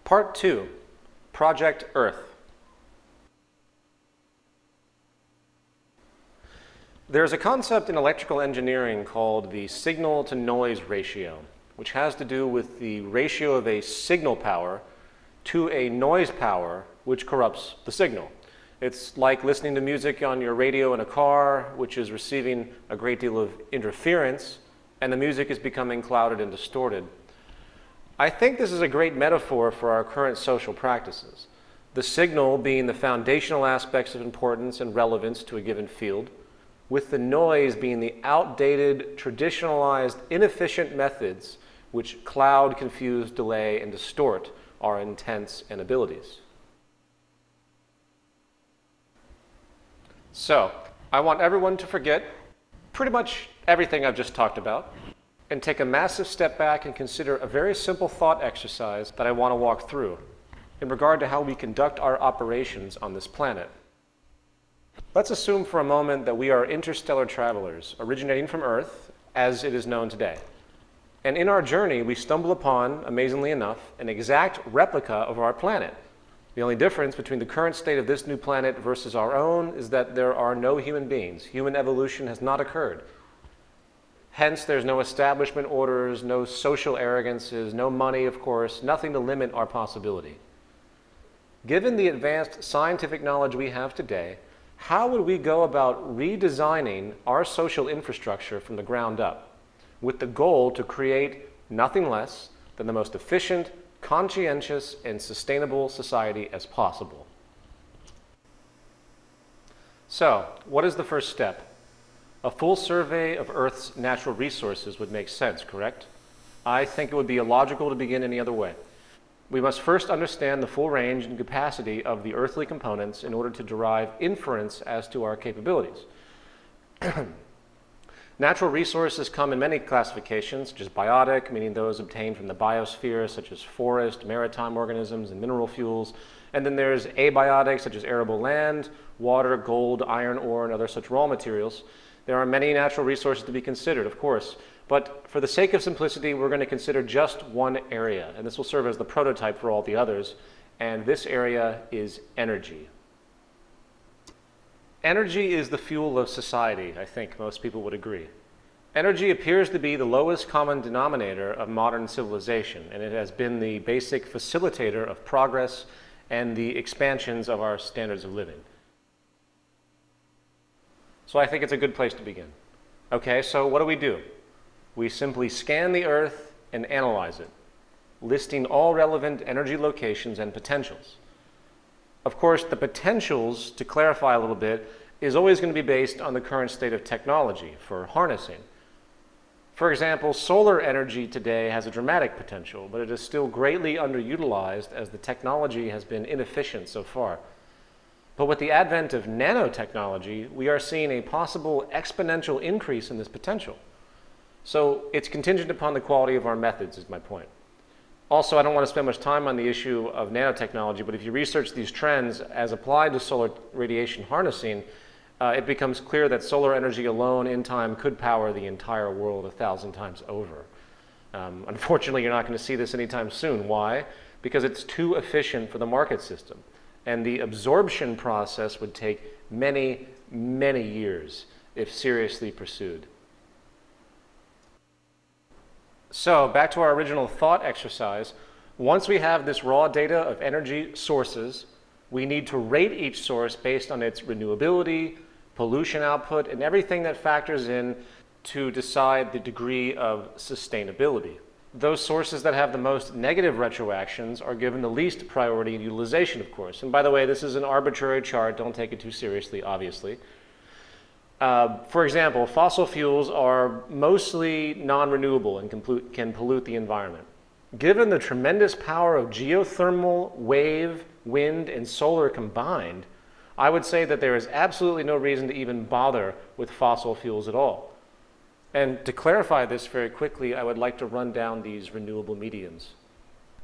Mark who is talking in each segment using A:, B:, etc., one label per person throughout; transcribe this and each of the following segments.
A: Part 2, Project Earth. There's a concept in electrical engineering called the signal-to-noise ratio, which has to do with the ratio of a signal power to a noise power which corrupts the signal. It's like listening to music on your radio in a car, which is receiving a great deal of interference, and the music is becoming clouded and distorted. I think this is a great metaphor for our current social practices. The signal being the foundational aspects of importance and relevance to a given field, with the noise being the outdated, traditionalized, inefficient methods which cloud, confuse, delay, and distort our intents and abilities. So, I want everyone to forget pretty much everything I've just talked about and take a massive step back and consider a very simple thought exercise that I want to walk through in regard to how we conduct our operations on this planet. Let's assume for a moment that we are interstellar travelers originating from Earth as it is known today. And in our journey, we stumble upon, amazingly enough, an exact replica of our planet. The only difference between the current state of this new planet versus our own is that there are no human beings. Human evolution has not occurred. Hence, there's no establishment orders, no social arrogances, no money, of course, nothing to limit our possibility. Given the advanced scientific knowledge we have today, how would we go about redesigning our social infrastructure from the ground up, with the goal to create nothing less than the most efficient, conscientious, and sustainable society as possible? So, what is the first step? A full survey of Earth's natural resources would make sense, correct? I think it would be illogical to begin any other way. We must first understand the full range and capacity of the earthly components in order to derive inference as to our capabilities. Natural resources come in many classifications, such as biotic, meaning those obtained from the biosphere, such as forest, maritime organisms, and mineral fuels. And then there's abiotic, such as arable land, water, gold, iron ore, and other such raw materials. There are many natural resources to be considered, of course. But for the sake of simplicity, we're going to consider just one area, and this will serve as the prototype for all the others, and this area is energy. Energy is the fuel of society, I think most people would agree. Energy appears to be the lowest common denominator of modern civilization, and it has been the basic facilitator of progress and the expansions of our standards of living. So I think it's a good place to begin. Okay, so what do? We simply scan the Earth and analyze it, listing all relevant energy locations and potentials. Of course, the potentials, to clarify a little bit, is always going to be based on the current state of technology for harnessing. For example, solar energy today has a dramatic potential, but it is still greatly underutilized as the technology has been inefficient so far. But with the advent of nanotechnology, we are seeing a possible exponential increase in this potential. So it's contingent upon the quality of our methods, is my point. Also, I don't want to spend much time on the issue of nanotechnology, but if you research these trends as applied to solar radiation harnessing, it becomes clear that solar energy alone in time could power the entire world 1,000 times over. Unfortunately, you're not going to see this anytime soon. Why? Because it's too efficient for the market system. And the absorption process would take many, many years if seriously pursued. So, back to our original thought exercise. Once we have this raw data of energy sources, we need to rate each source based on its renewability, pollution output, and everything that factors in to decide the degree of sustainability. Those sources that have the most negative retroactions are given the least priority in utilization, of course. And by the way, this is an arbitrary chart. Don't take it too seriously, obviously. For example, fossil fuels are mostly non-renewable and can pollute the environment. Given the tremendous power of geothermal, wave, wind, and solar combined, I would say that there is absolutely no reason to even bother with fossil fuels at all. And to clarify this very quickly, I would like to run down these renewable mediums.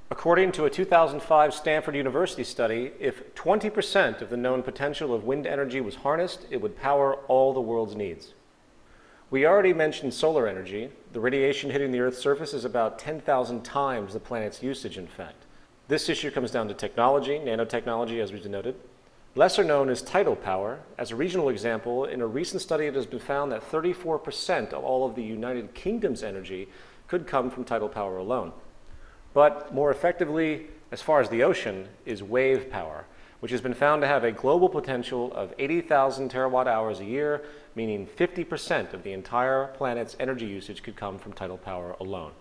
A: According to a 2005 Stanford University study, if 20% of the known potential of wind energy was harnessed, it would power all the world's needs. We already mentioned solar energy. The radiation hitting the Earth's surface is about 10,000 times the planet's usage, in fact. This issue comes down to technology, nanotechnology as we denoted. Lesser known is tidal power. As a regional example, in a recent study it has been found that 34% of all of the United Kingdom's energy could come from tidal power alone. But more effectively, as far as the ocean, is wave power, which has been found to have a global potential of 80,000 terawatt hours a year, meaning 50% of the entire planet's energy usage could come from tidal power alone.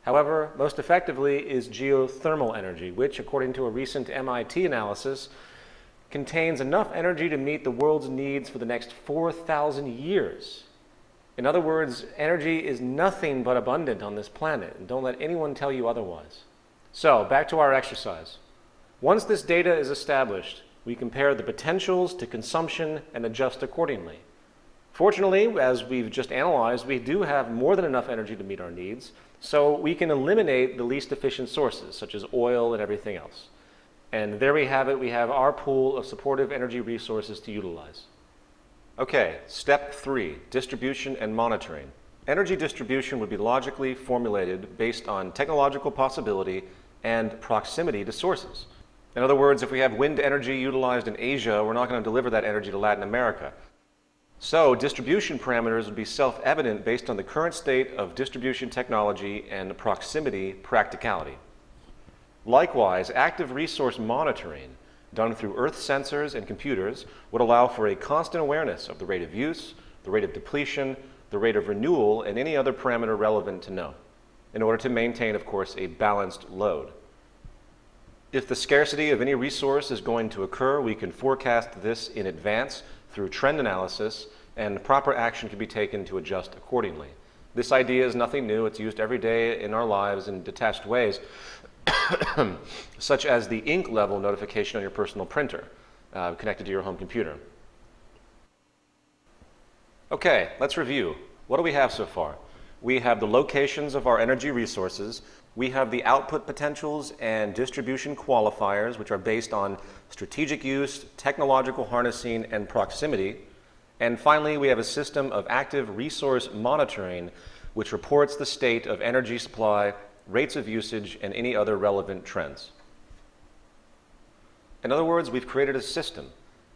A: However, most effectively is geothermal energy, which, according to a recent MIT analysis, contains enough energy to meet the world's needs for the next 4,000 years. In other words, energy is nothing but abundant on this planet, and don't let anyone tell you otherwise. So, back to our exercise. Once this data is established, we compare the potentials to consumption and adjust accordingly. Fortunately, as we've just analyzed, we do have more than enough energy to meet our needs, so we can eliminate the least efficient sources, such as oil and everything else. And there we have it. We have our pool of supportive energy resources to utilize. Okay, step 3, distribution and monitoring. Energy distribution would be logically formulated based on technological possibility and proximity to sources. In other words, if we have wind energy utilized in Asia, we're not going to deliver that energy to Latin America. So distribution parameters would be self-evident based on the current state of distribution technology and proximity practicality. Likewise, active resource monitoring done through Earth sensors and computers would allow for a constant awareness of the rate of use, the rate of depletion, the rate of renewal, and any other parameter relevant to know, in order to maintain, of course, a balanced load. If the scarcity of any resource is going to occur, we can forecast this in advance through trend analysis, and proper action can be taken to adjust accordingly. This idea is nothing new. It's used every day in our lives in detached ways, such as the ink level notification on your personal printer connected to your home computer. Okay, let's review. What do we have so far? We have the locations of our energy resources. We have the output potentials and distribution qualifiers, which are based on strategic use, technological harnessing, and proximity. And finally, we have a system of active resource monitoring, which reports the state of energy supply, rates of usage, and any other relevant trends. In other words, we've created a system,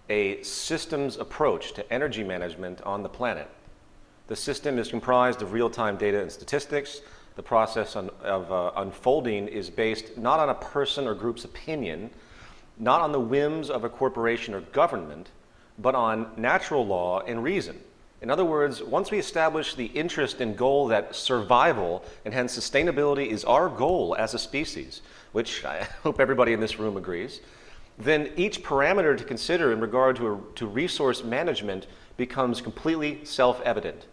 A: a systems approach to energy management on the planet. The system is comprised of real-time data and statistics. The process of unfolding is based not on a person or group's opinion, not on the whims of a corporation or government, but on natural law and reason. In other words, once we establish the interest and goal that survival and hence sustainability is our goal as a species, which I hope everybody in this room agrees, then each parameter to consider in regard to resource management becomes completely self-evident.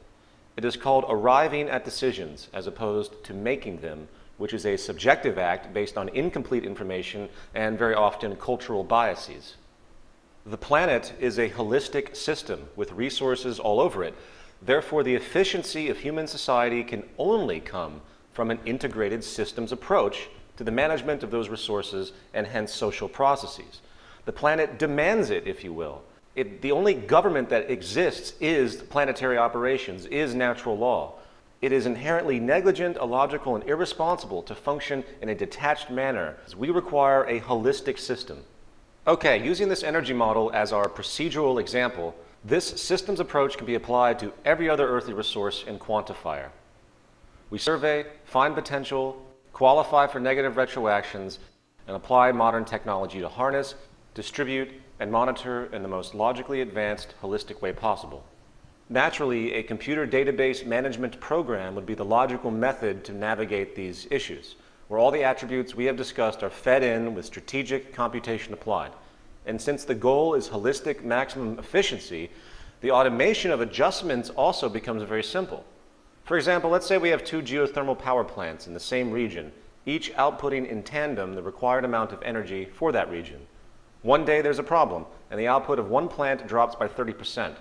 A: It is called arriving at decisions as opposed to making them, which is a subjective act based on incomplete information and very often cultural biases. The planet is a holistic system with resources all over it. Therefore, the efficiency of human society can only come from an integrated systems approach to the management of those resources and hence social processes. The planet demands it, if you will. The only government that exists is planetary operations, is natural law. It is inherently negligent, illogical, and irresponsible to function in a detached manner, as we require a holistic system. Okay, using this energy model as our procedural example, this systems approach can be applied to every other earthly resource and quantifier. We survey, find potential, qualify for negative retroactions, and apply modern technology to harness, distribute, and monitor in the most logically advanced, holistic way possible. Naturally, a computer database management program would be the logical method to navigate these issues, where all the attributes we have discussed are fed in with strategic computation applied. And since the goal is holistic maximum efficiency, the automation of adjustments also becomes very simple. For example, let's say we have 2 geothermal power plants in the same region, each outputting in tandem the required amount of energy for that region. One day there's a problem, and the output of one plant drops by 30%.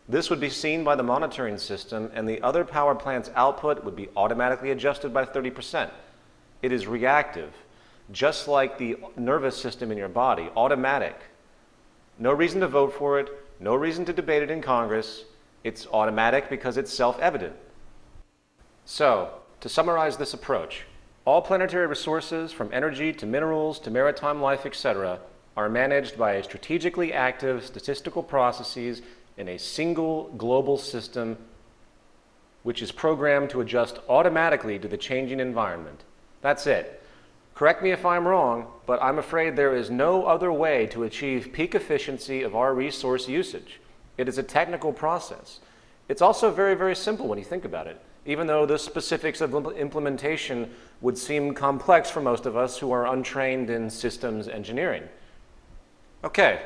A: This would be seen by the monitoring system, and the other power plant's output would be automatically adjusted by 30%. It is reactive, just like the nervous system in your body, automatic. No reason to vote for it, no reason to debate it in Congress. It's automatic because it's self-evident. So, to summarize this approach, All planetary resources, from energy to minerals to maritime life, etc., are managed by strategically active statistical processes in a single global system which is programmed to adjust automatically to the changing environment. That's it. Correct me if I'm wrong, but I'm afraid there is no other way to achieve peak efficiency of our resource usage. It is a technical process. It's also very, very simple when you think about it, even though the specifics of implementation would seem complex for most of us who are untrained in systems engineering. Okay,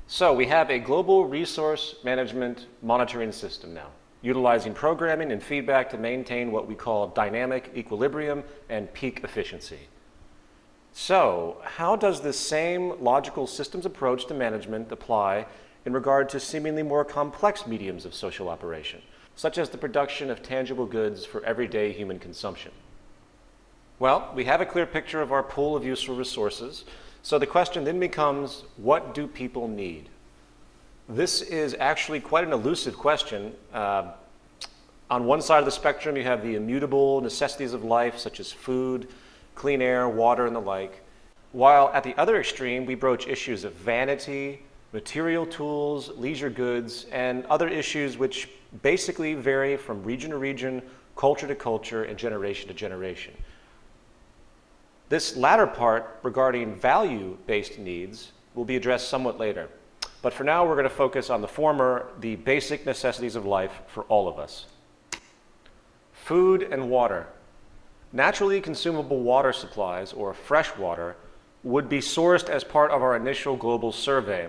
A: so we have a global resource management monitoring system now, utilizing programming and feedback to maintain what we call dynamic equilibrium and peak efficiency. So, how does this same logical systems approach to management apply in regard to seemingly more complex mediums of social operation, such as the production of tangible goods for everyday human consumption? Well, we have a clear picture of our pool of useful resources, so the question then becomes, what do people need? This is actually quite an elusive question. On one side of the spectrum, you have the immutable necessities of life, such as food, clean air, water, and the like, while at the other extreme, we broach issues of vanity, material tools, leisure goods, and other issues which basically vary from region to region, culture to culture, and generation to generation. This latter part regarding value-based needs will be addressed somewhat later. But for now, we're going to focus on the former, the basic necessities of life for all of us. Food and water. Naturally consumable water supplies, or fresh water, would be sourced as part of our initial global survey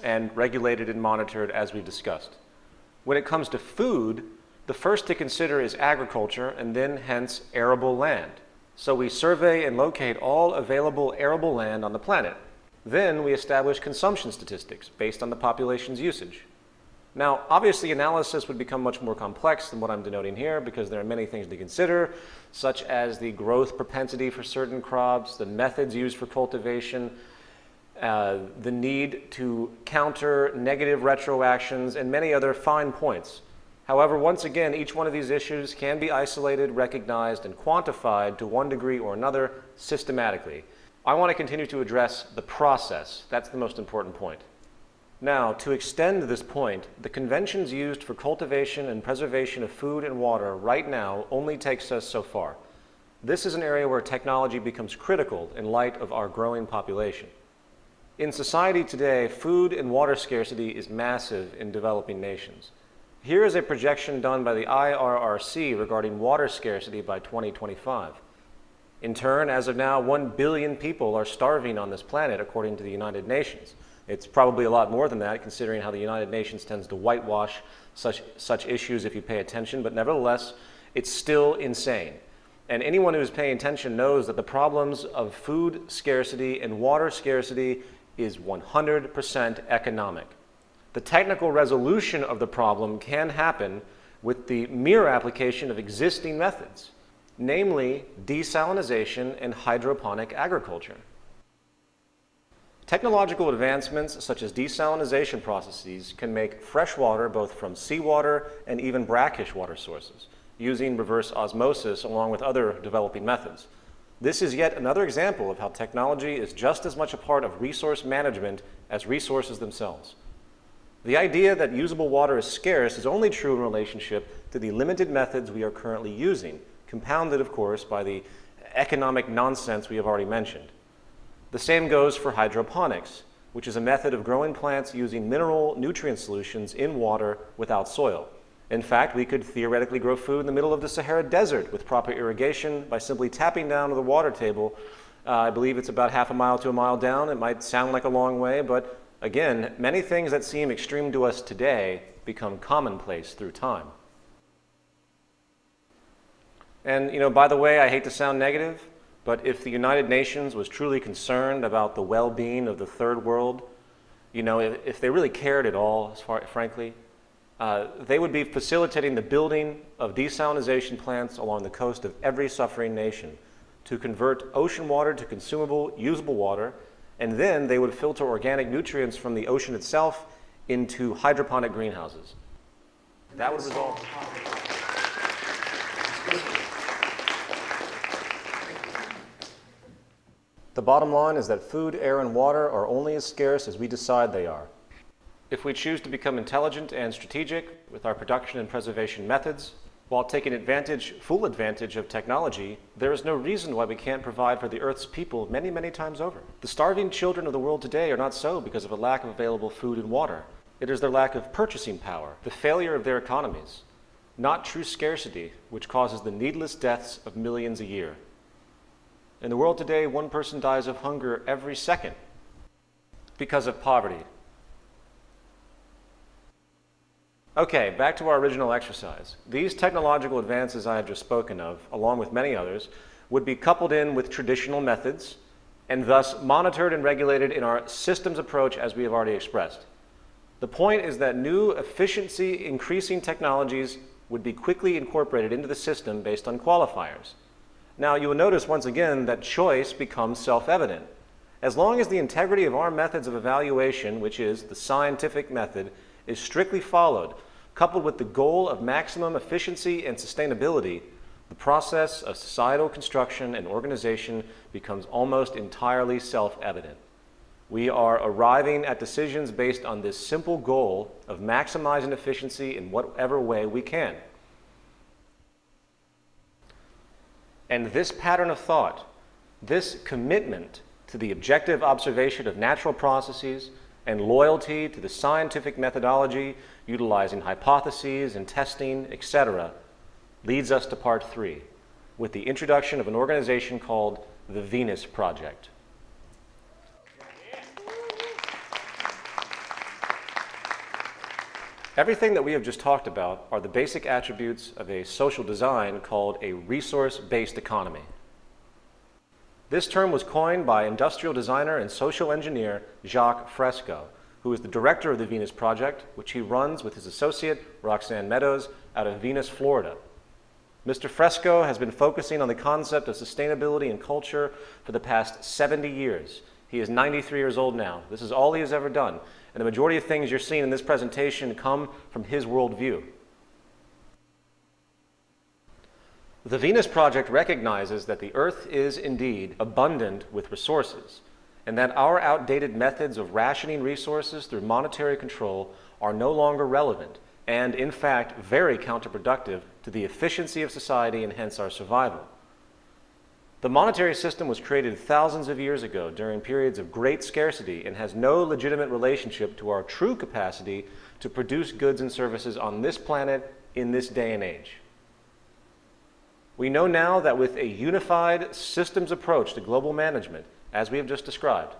A: and regulated and monitored as we discussed. When it comes to food, the first to consider is agriculture and then hence arable land. So we survey and locate all available arable land on the planet. Then we establish consumption statistics based on the population's usage. Now, obviously analysis would become much more complex than what I'm denoting here because there are many things to consider, such as the growth propensity for certain crops, the methods used for cultivation, the need to counter negative retroactions, and many other fine points. However, once again, each one of these issues can be isolated, recognized, and quantified to one degree or another systematically. I want to continue to address the process. That's the most important point. Now, to extend this point, the conventions used for cultivation and preservation of food and water right now only takes us so far. This is an area where technology becomes critical in light of our growing population. In society today, food and water scarcity is massive in developing nations. Here is a projection done by the IRRC regarding water scarcity by 2025. In turn, as of now, 1 billion people are starving on this planet according to the United Nations. It's probably a lot more than that, considering how the United Nations tends to whitewash such issues if you pay attention, but nevertheless, it's still insane. And anyone who is paying attention knows that the problems of food scarcity and water scarcity is 100% economic. The technical resolution of the problem can happen with the mere application of existing methods, namely desalinization and hydroponic agriculture. Technological advancements such as desalinization processes can make fresh water both from seawater and even brackish water sources, using reverse osmosis along with other developing methods. This is yet another example of how technology is just as much a part of resource management as resources themselves. The idea that usable water is scarce is only true in relationship to the limited methods we are currently using, compounded, of course, by the economic nonsense we have already mentioned. The same goes for hydroponics, which is a method of growing plants using mineral nutrient solutions in water without soil. In fact, we could theoretically grow food in the middle of the Sahara Desert with proper irrigation by simply tapping down to the water table. I believe it's about half a mile to a mile down. It might sound like a long way, but again, many things that seem extreme to us today become commonplace through time. And, by the way, I hate to sound negative, but if the United Nations was truly concerned about the well-being of the third world, if they really cared at all, frankly, they would be facilitating the building of desalinization plants along the coast of every suffering nation to convert ocean water to consumable, usable water, and then they would filter organic nutrients from the ocean itself into hydroponic greenhouses. That would resolve. The bottom line is that food, air, and water are only as scarce as we decide they are. If we choose to become intelligent and strategic with our production and preservation methods, while taking full advantage of technology, there is no reason why we can't provide for the Earth's people many, many times over. The starving children of the world today are not so because of a lack of available food and water. It is their lack of purchasing power, the failure of their economies, not true scarcity, which causes the needless deaths of millions a year. In the world today, one person dies of hunger every second because of poverty. Okay, back to our original exercise. These technological advances I have just spoken of, along with many others, would be coupled in with traditional methods and thus monitored and regulated in our systems approach as we have already expressed. The point is that new efficiency-increasing technologies would be quickly incorporated into the system based on qualifiers. Now, you will notice once again that choice becomes self-evident. As long as the integrity of our methods of evaluation, which is the scientific method, is strictly followed, coupled with the goal of maximum efficiency and sustainability, the process of societal construction and organization becomes almost entirely self-evident. We are arriving at decisions based on this simple goal of maximizing efficiency in whatever way we can. And this pattern of thought, this commitment to the objective observation of natural processes and loyalty to the scientific methodology utilizing hypotheses and testing, etc., leads us to part 3, with the introduction of an organization called the Venus Project. Everything that we have just talked about are the basic attributes of a social design called a resource-based economy. This term was coined by industrial designer and social engineer Jacques Fresco, who is the director of the Venus Project, which he runs with his associate Roxanne Meadows out of Venus, Florida. Mr. Fresco has been focusing on the concept of sustainability and culture for the past 70 years. He is 93 years old now. This is all he has ever done, and the majority of things you're seeing in this presentation come from his worldview. The Venus Project recognizes that the Earth is indeed abundant with resources, and that our outdated methods of rationing resources through monetary control are no longer relevant, and in fact very counterproductive to the efficiency of society and hence our survival. The monetary system was created thousands of years ago during periods of great scarcity and has no legitimate relationship to our true capacity to produce goods and services on this planet in this day and age. We know now that with a unified systems approach to global management, as we have just described,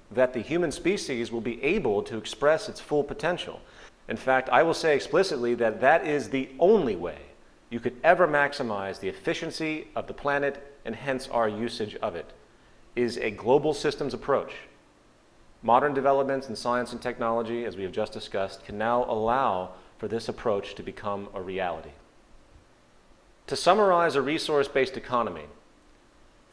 A: that the human species will be able to express its full potential. In fact, I will say explicitly that that is the only way you could ever maximize the efficiency of the planet and hence our usage of it, is a global systems approach. Modern developments in science and technology, as we have just discussed, can now allow for this approach to become a reality. To summarize a resource-based economy,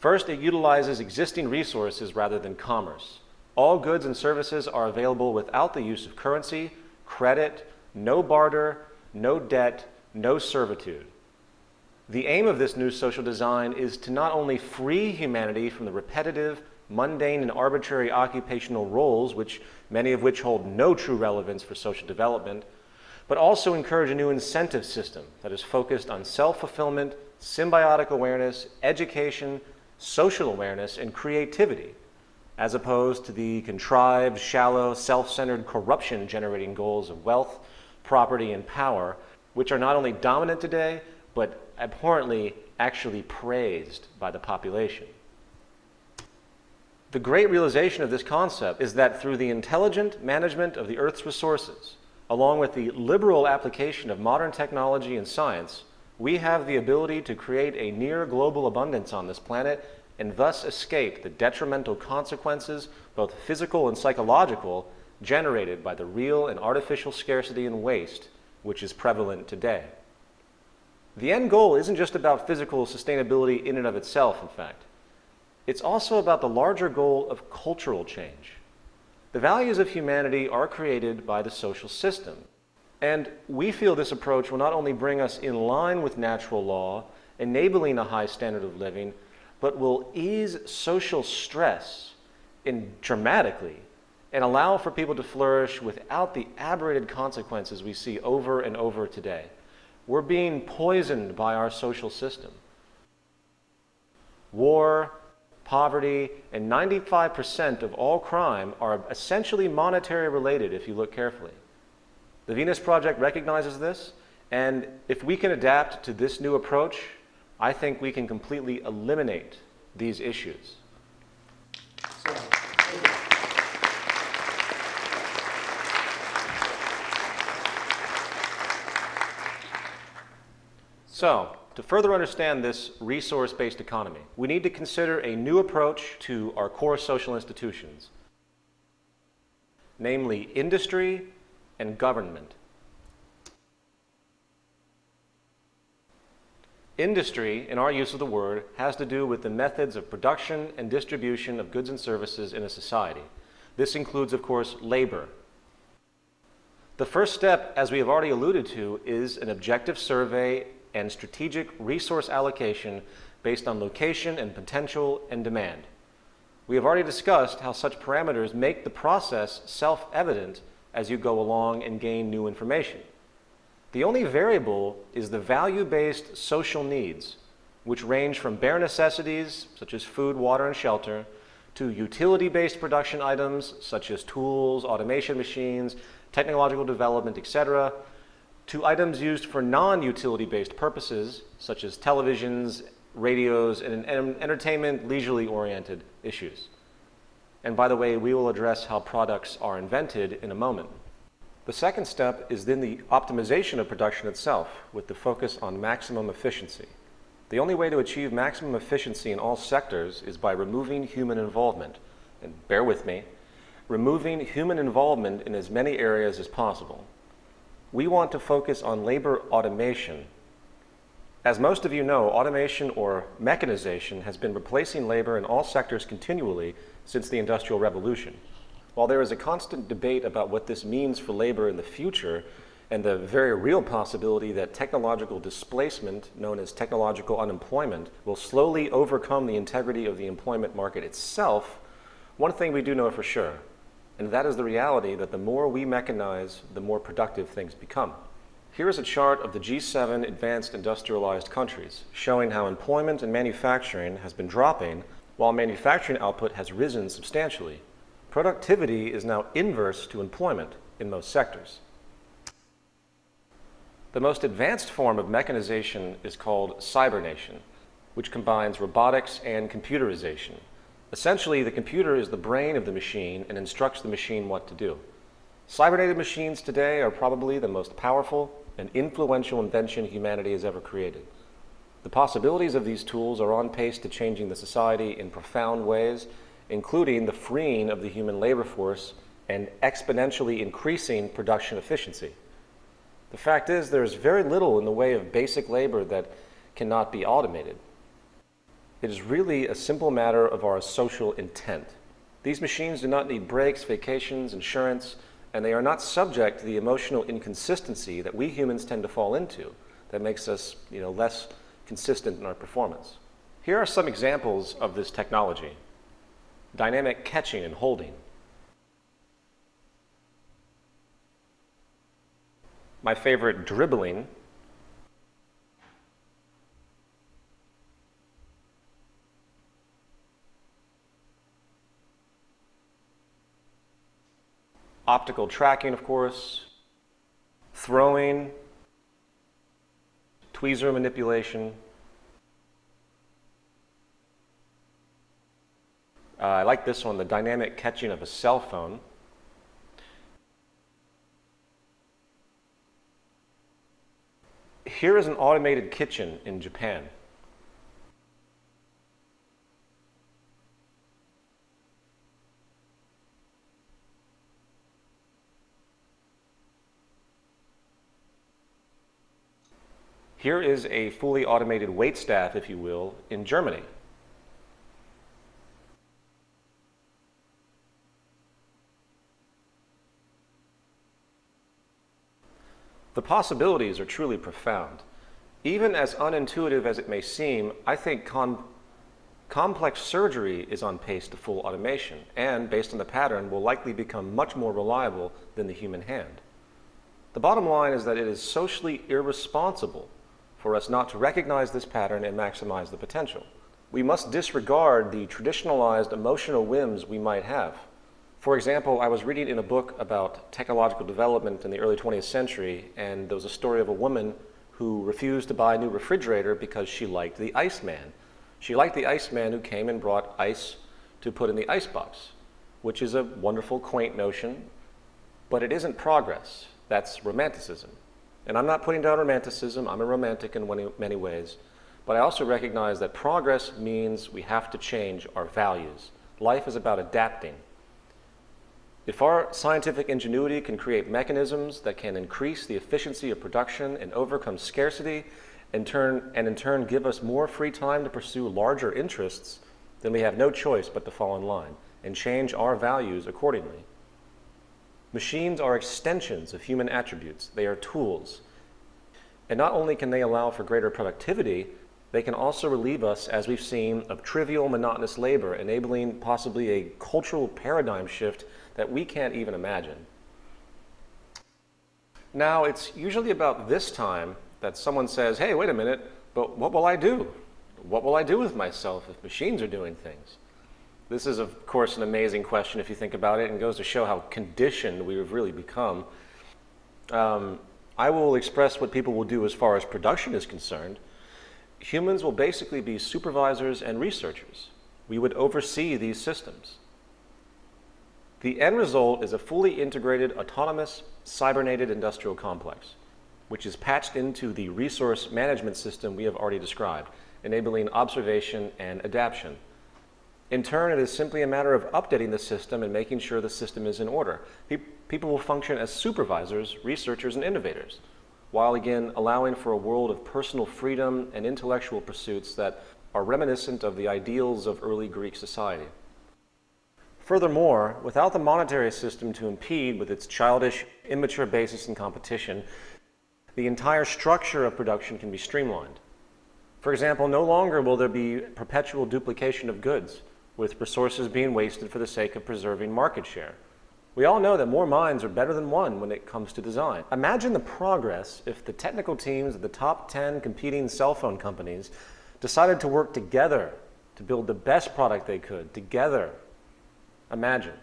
A: first, it utilizes existing resources rather than commerce. All goods and services are available without the use of currency, credit, no barter, no debt, no servitude. The aim of this new social design is to not only free humanity from the repetitive, mundane, and arbitrary occupational roles, many of which hold no true relevance for social development, but also encourage a new incentive system that is focused on self-fulfillment, symbiotic awareness, education, social awareness, and creativity, as opposed to the contrived, shallow, self-centered, corruption-generating goals of wealth, property, and power, which are not only dominant today, but abhorrently actually praised by the population. The great realization of this concept is that through the intelligent management of the Earth's resources, along with the liberal application of modern technology and science, we have the ability to create a near global abundance on this planet and thus escape the detrimental consequences, both physical and psychological, generated by the real and artificial scarcity and waste which is prevalent today. The end goal isn't just about physical sustainability in and of itself, in fact. It's also about the larger goal of cultural change. The values of humanity are created by the social system, and we feel this approach will not only bring us in line with natural law, enabling a high standard of living, but will ease social stress dramatically and allow for people to flourish without the aberrated consequences we see over and over today. We're being poisoned by our social system. War, poverty, and 95% of all crime are essentially monetary related if you look carefully. The Venus Project recognizes this, and if we can adapt to this new approach, I think we can completely eliminate these issues. So, to further understand this resource-based economy, we need to consider a new approach to our core social institutions, namely industry and government. Industry, in our use of the word, has to do with the methods of production and distribution of goods and services in a society. This includes, of course, labor. The first step, as we have already alluded to, is an objective survey and strategic resource allocation based on location and potential and demand. We have already discussed how such parameters make the process self-evident as you go along and gain new information. The only variable is the value-based social needs, which range from bare necessities, such as food, water, and shelter, to utility-based production items, such as tools, automation machines, technological development, etc., to items used for non-utility-based purposes, such as televisions, radios, and entertainment, leisurely oriented issues. And by the way, we will address how products are invented in a moment. The second step is then the optimization of production itself, with the focus on maximum efficiency. The only way to achieve maximum efficiency in all sectors is by removing human involvement. And bear with me, removing human involvement in as many areas as possible. We want to focus on labor automation. As most of you know, automation or mechanization has been replacing labor in all sectors continually since the Industrial Revolution. While there is a constant debate about what this means for labor in the future, and the very real possibility that technological displacement, known as technological unemployment, will slowly overcome the integrity of the employment market itself, one thing we do know for sure, and that is the reality that the more we mechanize, the more productive things become. Here is a chart of the G7 advanced industrialized countries, showing how employment and manufacturing has been dropping, while manufacturing output has risen substantially. Productivity is now inverse to employment in most sectors. The most advanced form of mechanization is called cybernation, which combines robotics and computerization. Essentially, the computer is the brain of the machine and instructs the machine what to do. Cybernetic machines today are probably the most powerful and influential invention humanity has ever created. The possibilities of these tools are on pace to changing the society in profound ways, including the freeing of the human labor force and exponentially increasing production efficiency. The fact is, there is very little in the way of basic labor that cannot be automated. It is really a simple matter of our social intent. These machines do not need breaks, vacations, insurance, and they are not subject to the emotional inconsistency that we humans tend to fall into that makes us, less consistent in our performance. Here are some examples of this technology. Dynamic catching and holding. My favorite, dribbling. Optical tracking, of course, throwing, tweezer manipulation. I like this one, the dynamic catching of a cell phone. Here is an automated kitchen in Japan. Here is a fully automated waitstaff, if you will, in Germany. The possibilities are truly profound. Even as unintuitive as it may seem, I think complex surgery is on pace to full automation, and based on the pattern, will likely become much more reliable than the human hand. The bottom line is that it is socially irresponsible for us not to recognize this pattern and maximize the potential. We must disregard the traditionalized emotional whims we might have. For example, I was reading in a book about technological development in the early 20th century, and there was a story of a woman who refused to buy a new refrigerator because she liked the Iceman. She liked the Iceman who came and brought ice to put in the icebox, which is a wonderful, quaint notion, but it isn't progress. That's romanticism. And I'm not putting down romanticism. I'm a romantic in many ways. But I also recognize that progress means we have to change our values. Life is about adapting. If our scientific ingenuity can create mechanisms that can increase the efficiency of production and overcome scarcity, and in turn give us more free time to pursue larger interests, then we have no choice but to fall in line and change our values accordingly. Machines are extensions of human attributes. They are tools. And not only can they allow for greater productivity, they can also relieve us, as we've seen, of trivial, monotonous labor, enabling possibly a cultural paradigm shift that we can't even imagine. Now, it's usually about this time that someone says, hey, wait a minute, but what will I do? What will I do with myself if machines are doing things? This is, of course, an amazing question if you think about it, and goes to show how conditioned we have really become. I will express what people will do as far as production is concerned. Humans will basically be supervisors and researchers. We would oversee these systems. The end result is a fully integrated, autonomous, cybernated industrial complex, which is patched into the resource management system we have already described, enabling observation and adaptation. In turn, it is simply a matter of updating the system and making sure the system is in order. People will function as supervisors, researchers, and innovators, while again allowing for a world of personal freedom and intellectual pursuits that are reminiscent of the ideals of early Greek society. Furthermore, without the monetary system to impede with its childish, immature basis in competition, the entire structure of production can be streamlined. For example, no longer will there be perpetual duplication of goods, with resources being wasted for the sake of preserving market share. We all know that more minds are better than one when it comes to design. Imagine the progress if the technical teams of the top 10 competing cell phone companies decided to work together to build the best product they could, together. Imagine.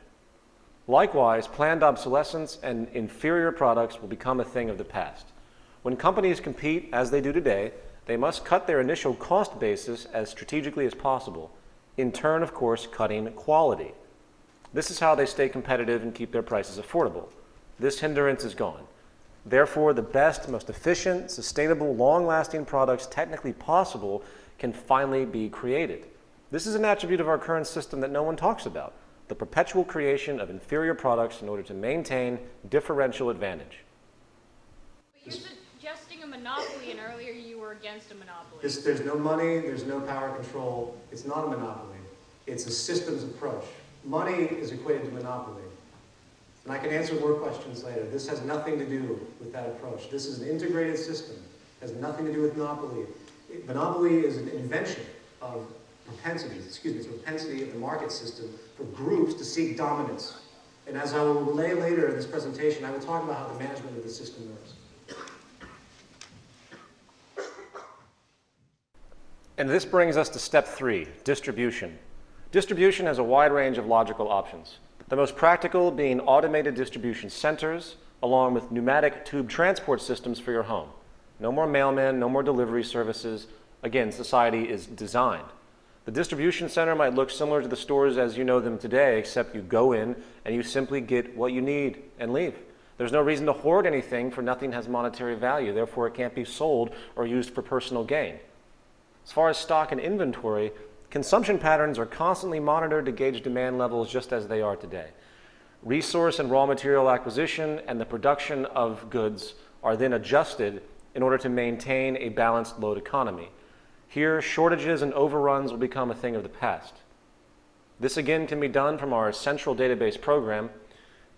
A: Likewise, planned obsolescence and inferior products will become a thing of the past. When companies compete, as they do today, they must cut their initial cost basis as strategically as possible, in turn, of course, cutting quality. This is how they stay competitive and keep their prices affordable. This hindrance is gone. Therefore, the best, most efficient, sustainable, long-lasting products technically possible can finally be created. This is an attribute of our current system that no one talks about, the perpetual creation of inferior products in order to maintain differential advantage.
B: But you're suggesting a monopoly, and earlier you were against a monopoly.
C: There's no money, there's no power control. It's not a monopoly. It's a systems approach. Money is equated to monopoly. And I can answer more questions later. This has nothing to do with that approach. This is an integrated system. It has nothing to do with monopoly. Monopoly is an invention of propensities, it's a propensity of the market system for groups to seek dominance. And as I will relay later in this presentation, I will talk about how the management of the system works.
A: And this brings us to step 3, distribution. Distribution has a wide range of logical options. The most practical being automated distribution centers, along with pneumatic tube transport systems for your home. No more mailmen, no more delivery services. Again, society is designed. The distribution center might look similar to the stores as you know them today, except you go in and you simply get what you need and leave. There's no reason to hoard anything, for nothing has monetary value, therefore it can't be sold or used for personal gain. As far as stock and inventory, consumption patterns are constantly monitored to gauge demand levels just as they are today. Resource and raw material acquisition and the production of goods are then adjusted in order to maintain a balanced load economy. Here, shortages and overruns will become a thing of the past. This again can be done from our central database program.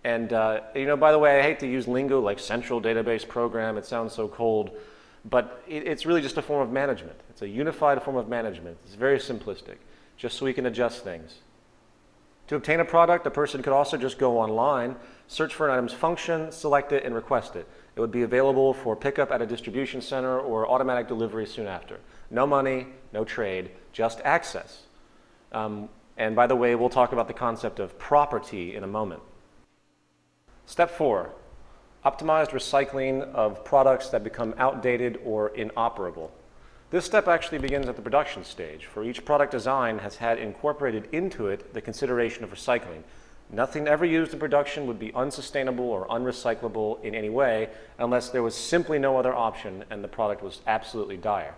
A: And by the way, I hate to use lingo like central database program, it sounds so cold, but it's really just a form of management. It's a unified form of management. It's very simplistic. just so we can adjust things. To obtain a product, a person could also just go online, search for an item's function, select it, and request it. It would be available for pickup at a distribution center or automatic delivery soon after. No money, no trade, just access. And by the way, we'll talk about the concept of property in a moment. Step 4, optimized recycling of products that become outdated or inoperable. This step actually begins at the production stage, for each product design has had incorporated into it the consideration of recycling. Nothing ever used in production would be unsustainable or unrecyclable in any way unless there was simply no other option and the product was absolutely dire.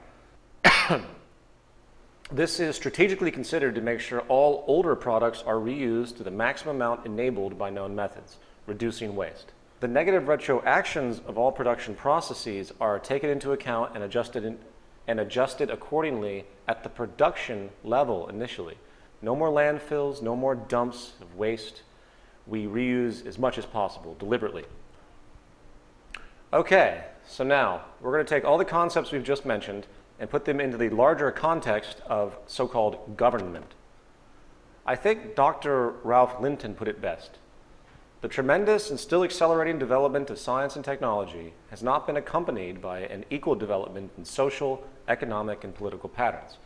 A: This is strategically considered to make sure all older products are reused to the maximum amount enabled by known methods, reducing waste. The negative retroactions of all production processes are taken into account and adjusted accordingly at the production level initially. No more landfills, no more dumps of waste. We reuse as much as possible, deliberately. Okay, so now we're going to take all the concepts we've just mentioned and put them into the larger context of so-called government. I think Dr. Ralph Linton put it best. The tremendous and still accelerating development of science and technology has not been accompanied by an equal development in social, economic, and political patterns.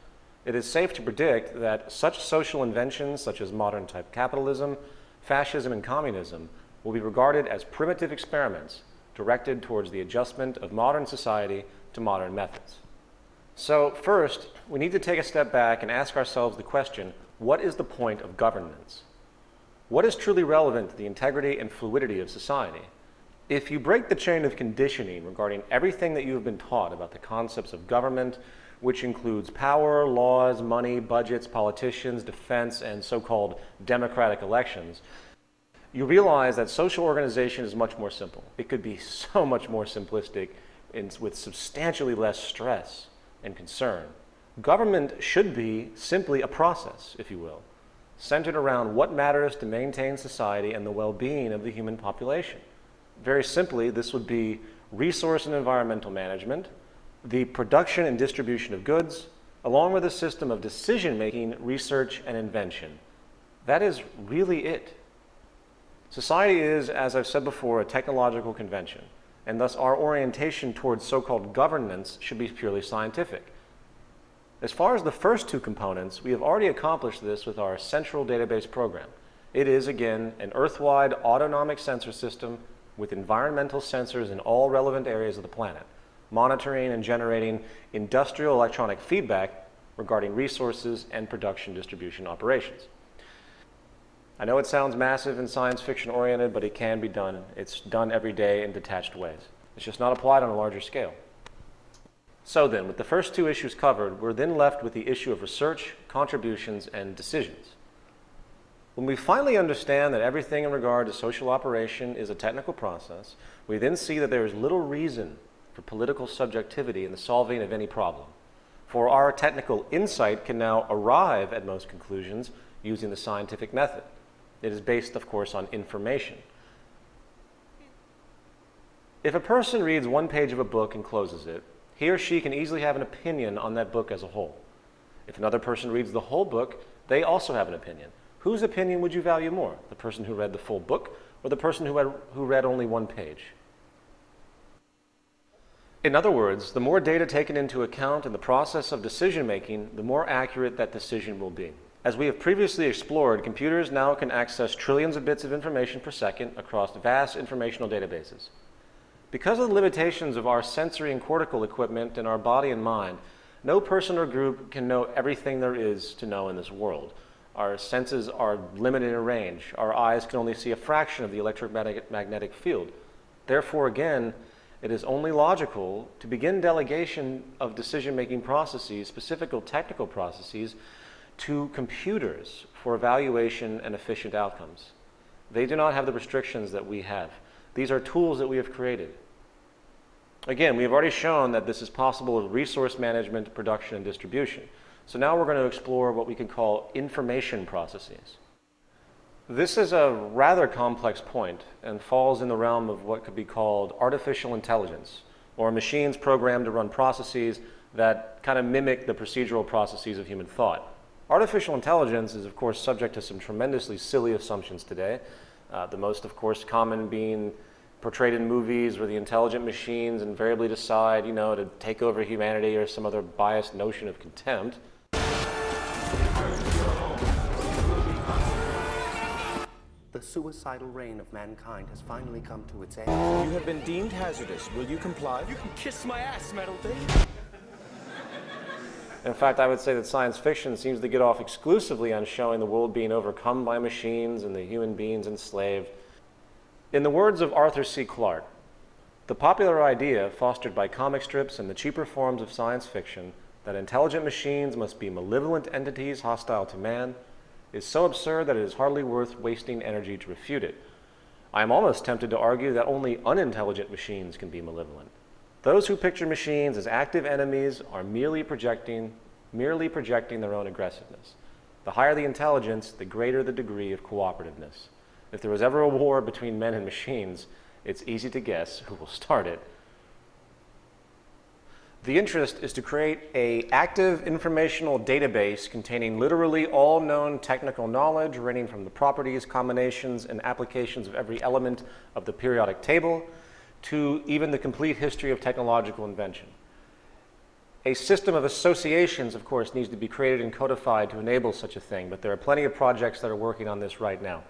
A: It is safe to predict that such social inventions such as modern-type capitalism, fascism, and communism will be regarded as primitive experiments directed towards the adjustment of modern society to modern methods. So first, we need to take a step back and ask ourselves the question, what is the point of governance? What is truly relevant to the integrity and fluidity of society? If you break the chain of conditioning regarding everything that you have been taught about the concepts of government, which includes power, laws, money, budgets, politicians, defense, and so-called democratic elections, you realize that social organization is much more simple. It could be so much more simplistic and with substantially less stress and concern. Government should be simply a process, if you will, centered around what matters to maintain society and the well-being of the human population. Very simply, this would be resource and environmental management, the production and distribution of goods, along with a system of decision-making, research, and invention. That is really it. Society is, as I've said before, a technological convention, and thus our orientation towards so-called governance should be purely scientific. As far as the first two components, we have already accomplished this with our central database program. It is, again, an Earth-wide autonomic sensor system with environmental sensors in all relevant areas of the planet, monitoring and generating industrial electronic feedback regarding resources and production distribution operations. I know it sounds massive and science fiction oriented, but it can be done. It's done every day in detached ways. It's just not applied on a larger scale. So then, with the first two issues covered, we're then left with the issue of research, contributions, and decisions. When we finally understand that everything in regard to social operation is a technical process, we then see that there is little reason for political subjectivity in the solving of any problem. For our technical insight can now arrive at most conclusions using the scientific method. It is based, of course, on information. If a person reads one page of a book and closes it, he or she can easily have an opinion on that book as a whole. If another person reads the whole book, they also have an opinion. Whose opinion would you value more? The person who read the full book or the person who read only one page? In other words, the more data taken into account in the process of decision making, the more accurate that decision will be. As we have previously explored, computers now can access trillions of bits of information per second across vast informational databases. Because of the limitations of our sensory and cortical equipment in our body and mind, no person or group can know everything there is to know in this world. Our senses are limited in range. Our eyes can only see a fraction of the electromagnetic field. Therefore, again, it is only logical to begin delegation of decision-making processes, specific technical processes, to computers for evaluation and efficient outcomes. They do not have the restrictions that we have. These are tools that we have created. Again, we have already shown that this is possible with resource management, production, and distribution. So now we're going to explore what we can call information processes. This is a rather complex point and falls in the realm of what could be called artificial intelligence, or machines programmed to run processes that kind of mimic the procedural processes of human thought. Artificial intelligence is, of course, subject to some tremendously silly assumptions today. The most, of course, common being portrayed in movies where the intelligent machines invariably decide, to take over humanity, or some other biased notion of contempt.
D: The suicidal reign of mankind has finally come to its end.
E: You have been deemed hazardous. Will you comply? You can kiss my ass, metal dick.
A: In fact, I would say that science fiction seems to get off exclusively on showing the world being overcome by machines and the human beings enslaved. In the words of Arthur C. Clarke, the popular idea, fostered by comic strips and the cheaper forms of science fiction, that intelligent machines must be malevolent entities hostile to man, is so absurd that it is hardly worth wasting energy to refute it. I am almost tempted to argue that only unintelligent machines can be malevolent. Those who picture machines as active enemies are merely projecting their own aggressiveness. The higher the intelligence, the greater the degree of cooperativeness. If there was ever a war between men and machines, it's easy to guess who will start it. The interest is to create an active informational database containing literally all known technical knowledge, ranging from the properties, combinations, and applications of every element of the periodic table to even the complete history of technological invention. A system of associations, of course, needs to be created and codified to enable such a thing, but there are plenty of projects that are working on this right now.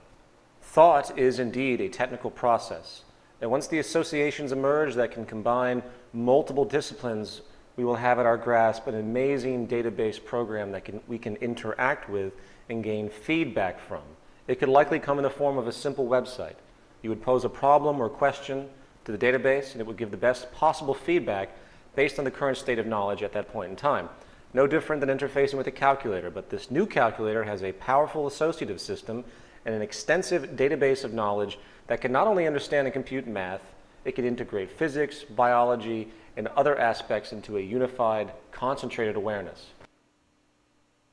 A: Thought is indeed a technical process, and once the associations emerge that can combine multiple disciplines, we will have at our grasp an amazing database program that we can interact with and gain feedback from. It could likely come in the form of a simple website. You would pose a problem or question to the database, and it would give the best possible feedback based on the current state of knowledge at that point in time. No different than interfacing with a calculator, but this new calculator has a powerful associative system and an extensive database of knowledge that can not only understand and compute math, it can integrate physics, biology, and other aspects into a unified, concentrated awareness.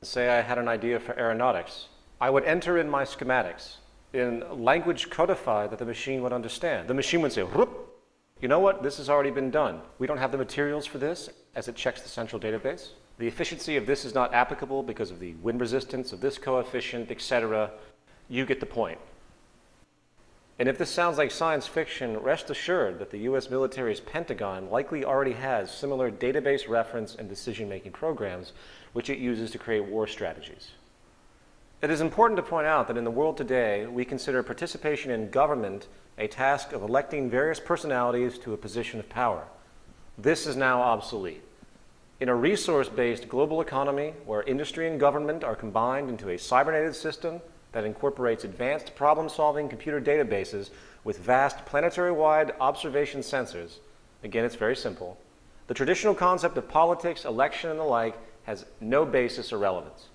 A: Say I had an idea for aeronautics. I would enter in my schematics in language codified that the machine would understand. The machine would say, whoop, you know what, this has already been done. We don't have the materials for this, as it checks the central database. The efficiency of this is not applicable because of the wind resistance of this coefficient, etc. You get the point. And if this sounds like science fiction, rest assured that the US military's Pentagon likely already has similar database reference and decision-making programs which it uses to create war strategies. It is important to point out that in the world today, we consider participation in government a task of electing various personalities to a position of power. This is now obsolete. In a resource-based global economy where industry and government are combined into a cybernetic system that incorporates advanced problem-solving computer databases with vast planetary-wide observation sensors, again, it's very simple, the traditional concept of politics, election, and the like has no basis or relevance.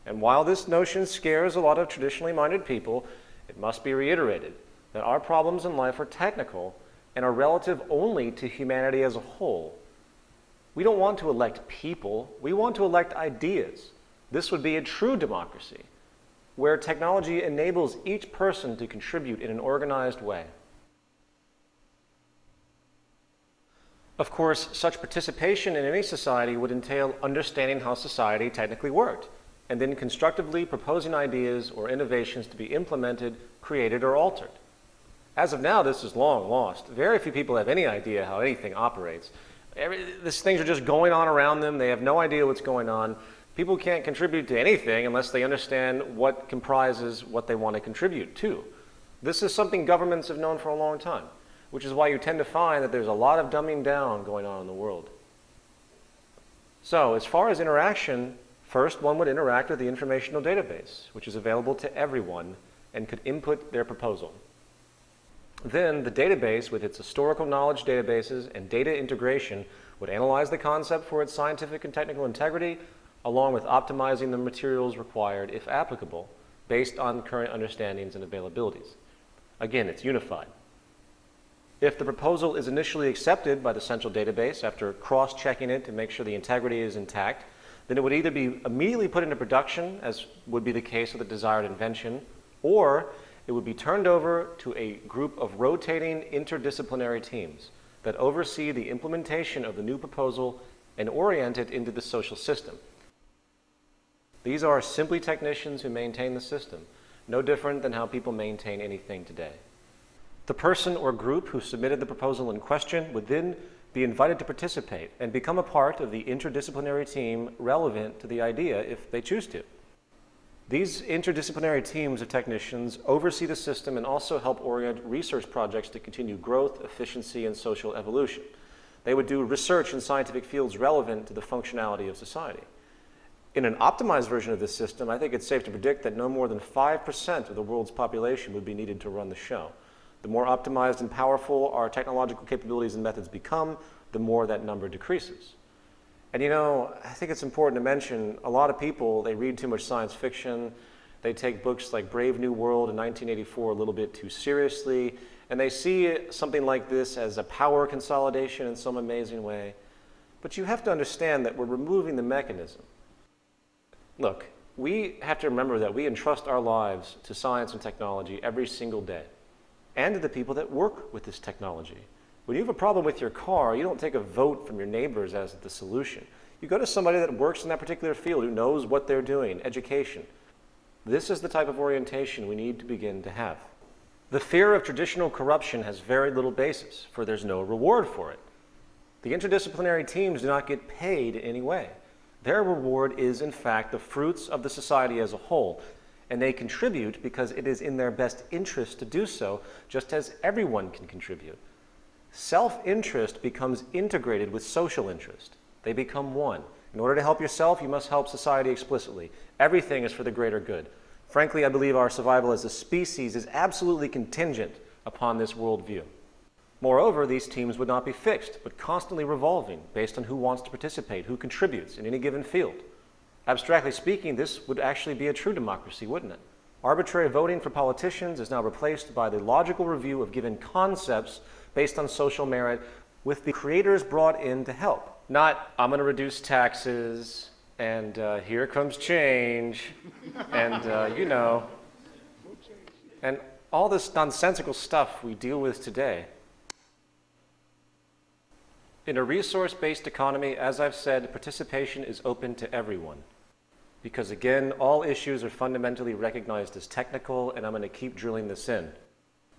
A: And while this notion scares a lot of traditionally minded people, it must be reiterated that our problems in life are technical and are relative only to humanity as a whole. We don't want to elect people, we want to elect ideas. This would be a true democracy, where technology enables each person to contribute in an organized way. Of course, such participation in any society would entail understanding how society technically worked, and then constructively proposing ideas or innovations to be implemented, created, or altered. As of now, this is long lost. Very few people have any idea how anything operates. These things are just going on around them. They have no idea what's going on. People can't contribute to anything unless they understand what comprises what they want to contribute to. This is something governments have known for a long time, which is why you tend to find that there's a lot of dumbing down going on in the world. So, as far as interaction, first one would interact with the informational database, which is available to everyone and could input their proposal. Then the database, with its historical knowledge databases and data integration, would analyze the concept for its scientific and technical integrity, along with optimizing the materials required, if applicable, based on current understandings and availabilities. Again, it's unified. If the proposal is initially accepted by the central database after cross-checking it to make sure the integrity is intact, then it would either be immediately put into production, as would be the case with the desired invention, or it would be turned over to a group of rotating interdisciplinary teams that oversee the implementation of the new proposal and orient it into the social system. These are simply technicians who maintain the system, no different than how people maintain anything today. The person or group who submitted the proposal in question would then be invited to participate and become a part of the interdisciplinary team relevant to the idea if they choose to. These interdisciplinary teams of technicians oversee the system and also help orient research projects to continue growth, efficiency, and social evolution. They would do research in scientific fields relevant to the functionality of society. In an optimized version of this system, I think it's safe to predict that no more than 5% of the world's population would be needed to run the show. The more optimized and powerful our technological capabilities and methods become, the more that number decreases. And you know, I think it's important to mention, a lot of people, they read too much science fiction, they take books like Brave New World in 1984 a little bit too seriously, and they see something like this as a power consolidation in some amazing way. But you have to understand that we're removing the mechanism. Look, we have to remember that we entrust our lives to science and technology every single day, and to the people that work with this technology. When you have a problem with your car, you don't take a vote from your neighbors as the solution. You go to somebody that works in that particular field, who knows what they're doing, education. This is the type of orientation we need to begin to have. The fear of traditional corruption has very little basis, for there's no reward for it. The interdisciplinary teams do not get paid in any way. Their reward is, in fact, the fruits of the society as a whole, and they contribute because it is in their best interest to do so, just as everyone can contribute. Self-interest becomes integrated with social interest. They become one. In order to help yourself, you must help society explicitly. Everything is for the greater good. Frankly, I believe our survival as a species is absolutely contingent upon this worldview. Moreover, these teams would not be fixed, but constantly revolving based on who wants to participate, who contributes in any given field. Abstractly speaking, this would actually be a true democracy, wouldn't it? Arbitrary voting for politicians is now replaced by the logical review of given concepts based on social merit, with the creators brought in to help. Not, I'm going to reduce taxes, and here comes change, and you know, and all this nonsensical stuff we deal with today. In a resource-based economy, as I've said, participation is open to everyone. Because again, all issues are fundamentally recognized as technical, and I'm going to keep drilling this in.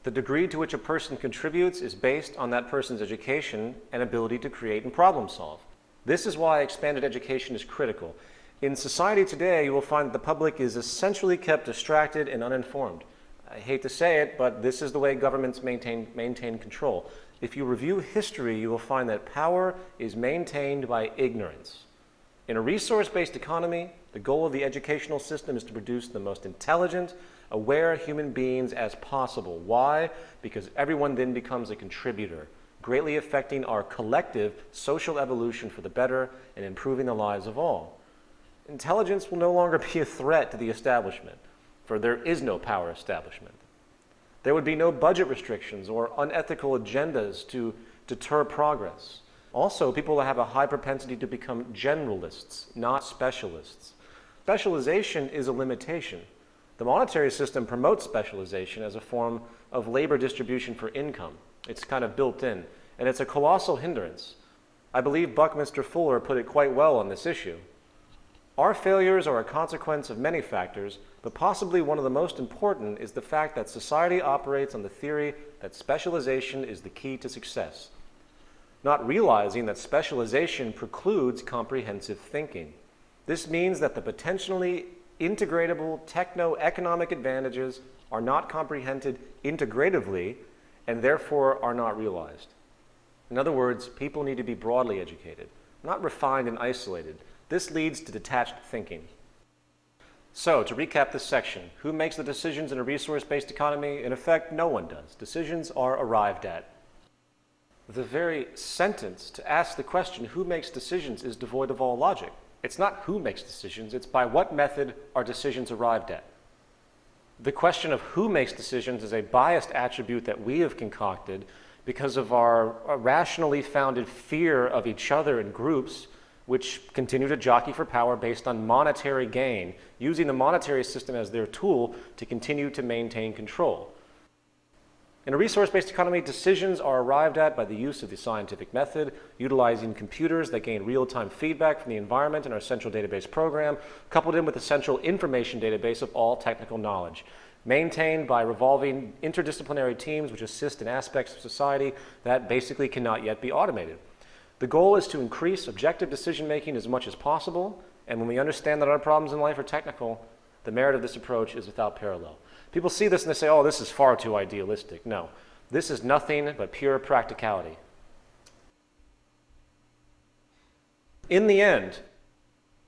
A: The degree to which a person contributes is based on that person's education and ability to create and problem solve. This is why expanded education is critical. In society today, you will find that the public is essentially kept distracted and uninformed. I hate to say it, but this is the way governments maintain control. If you review history, you will find that power is maintained by ignorance. In a resource-based economy, the goal of the educational system is to produce the most intelligent, aware human beings as possible. Why? Because everyone then becomes a contributor, greatly affecting our collective social evolution for the better and improving the lives of all. Intelligence will no longer be a threat to the establishment, for there is no power establishment. There would be no budget restrictions or unethical agendas to deter progress. Also, people will have a high propensity to become generalists, not specialists. Specialization is a limitation. The monetary system promotes specialization as a form of labor distribution for income. It's kind of built in, and it's a colossal hindrance. I believe Buckminster Fuller put it quite well on this issue. Our failures are a consequence of many factors, but possibly one of the most important is the fact that society operates on the theory that specialization is the key to success, not realizing that specialization precludes comprehensive thinking. This means that the potentially integratable techno-economic advantages are not comprehended integratively and therefore are not realized. In other words, people need to be broadly educated, not refined and isolated. This leads to detached thinking. So, to recap this section, who makes the decisions in a resource-based economy? In effect, no one does. Decisions are arrived at. The very sentence to ask the question, who makes decisions, is devoid of all logic. It's not who makes decisions, it's by what method are decisions arrived at. The question of who makes decisions is a biased attribute that we have concocted because of our rationally founded fear of each other in groups which continue to jockey for power based on monetary gain, using the monetary system as their tool to continue to maintain control. In a resource-based economy, decisions are arrived at by the use of the scientific method, utilizing computers that gain real-time feedback from the environment in our central database program, coupled in with a central information database of all technical knowledge, maintained by revolving interdisciplinary teams which assist in aspects of society that basically cannot yet be automated. The goal is to increase objective decision-making as much as possible, and when we understand that our problems in life are technical, the merit of this approach is without parallel. People see this and they say, oh, this is far too idealistic. No, this is nothing but pure practicality. In the end,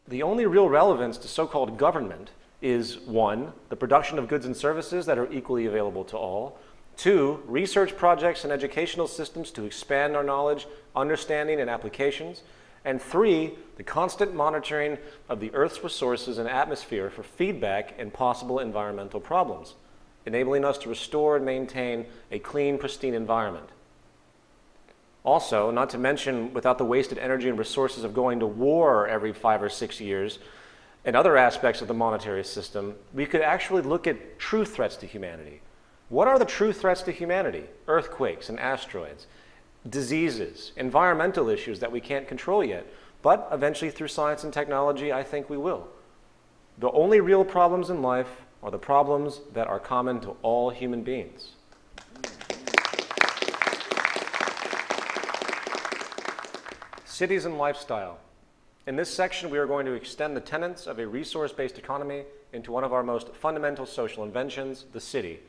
A: the only real relevance to so-called government is 1, the production of goods and services that are equally available to all, 2, research projects and educational systems to expand our knowledge, understanding, and applications, and 3, the constant monitoring of the Earth's resources and atmosphere for feedback and possible environmental problems, enabling us to restore and maintain a clean, pristine environment. Also, not to mention, without the wasted energy and resources of going to war every 5 or 6 years, and other aspects of the monetary system, we could actually look at true threats to humanity. What are the true threats to humanity? Earthquakes and asteroids, diseases, environmental issues that we can't control yet, but eventually through science and technology, I think we will. The only real problems in life are the problems that are common to all human beings. Cities and lifestyle. In this section, we are going to extend the tenets of a resource-based economy into one of our most fundamental social inventions, the city,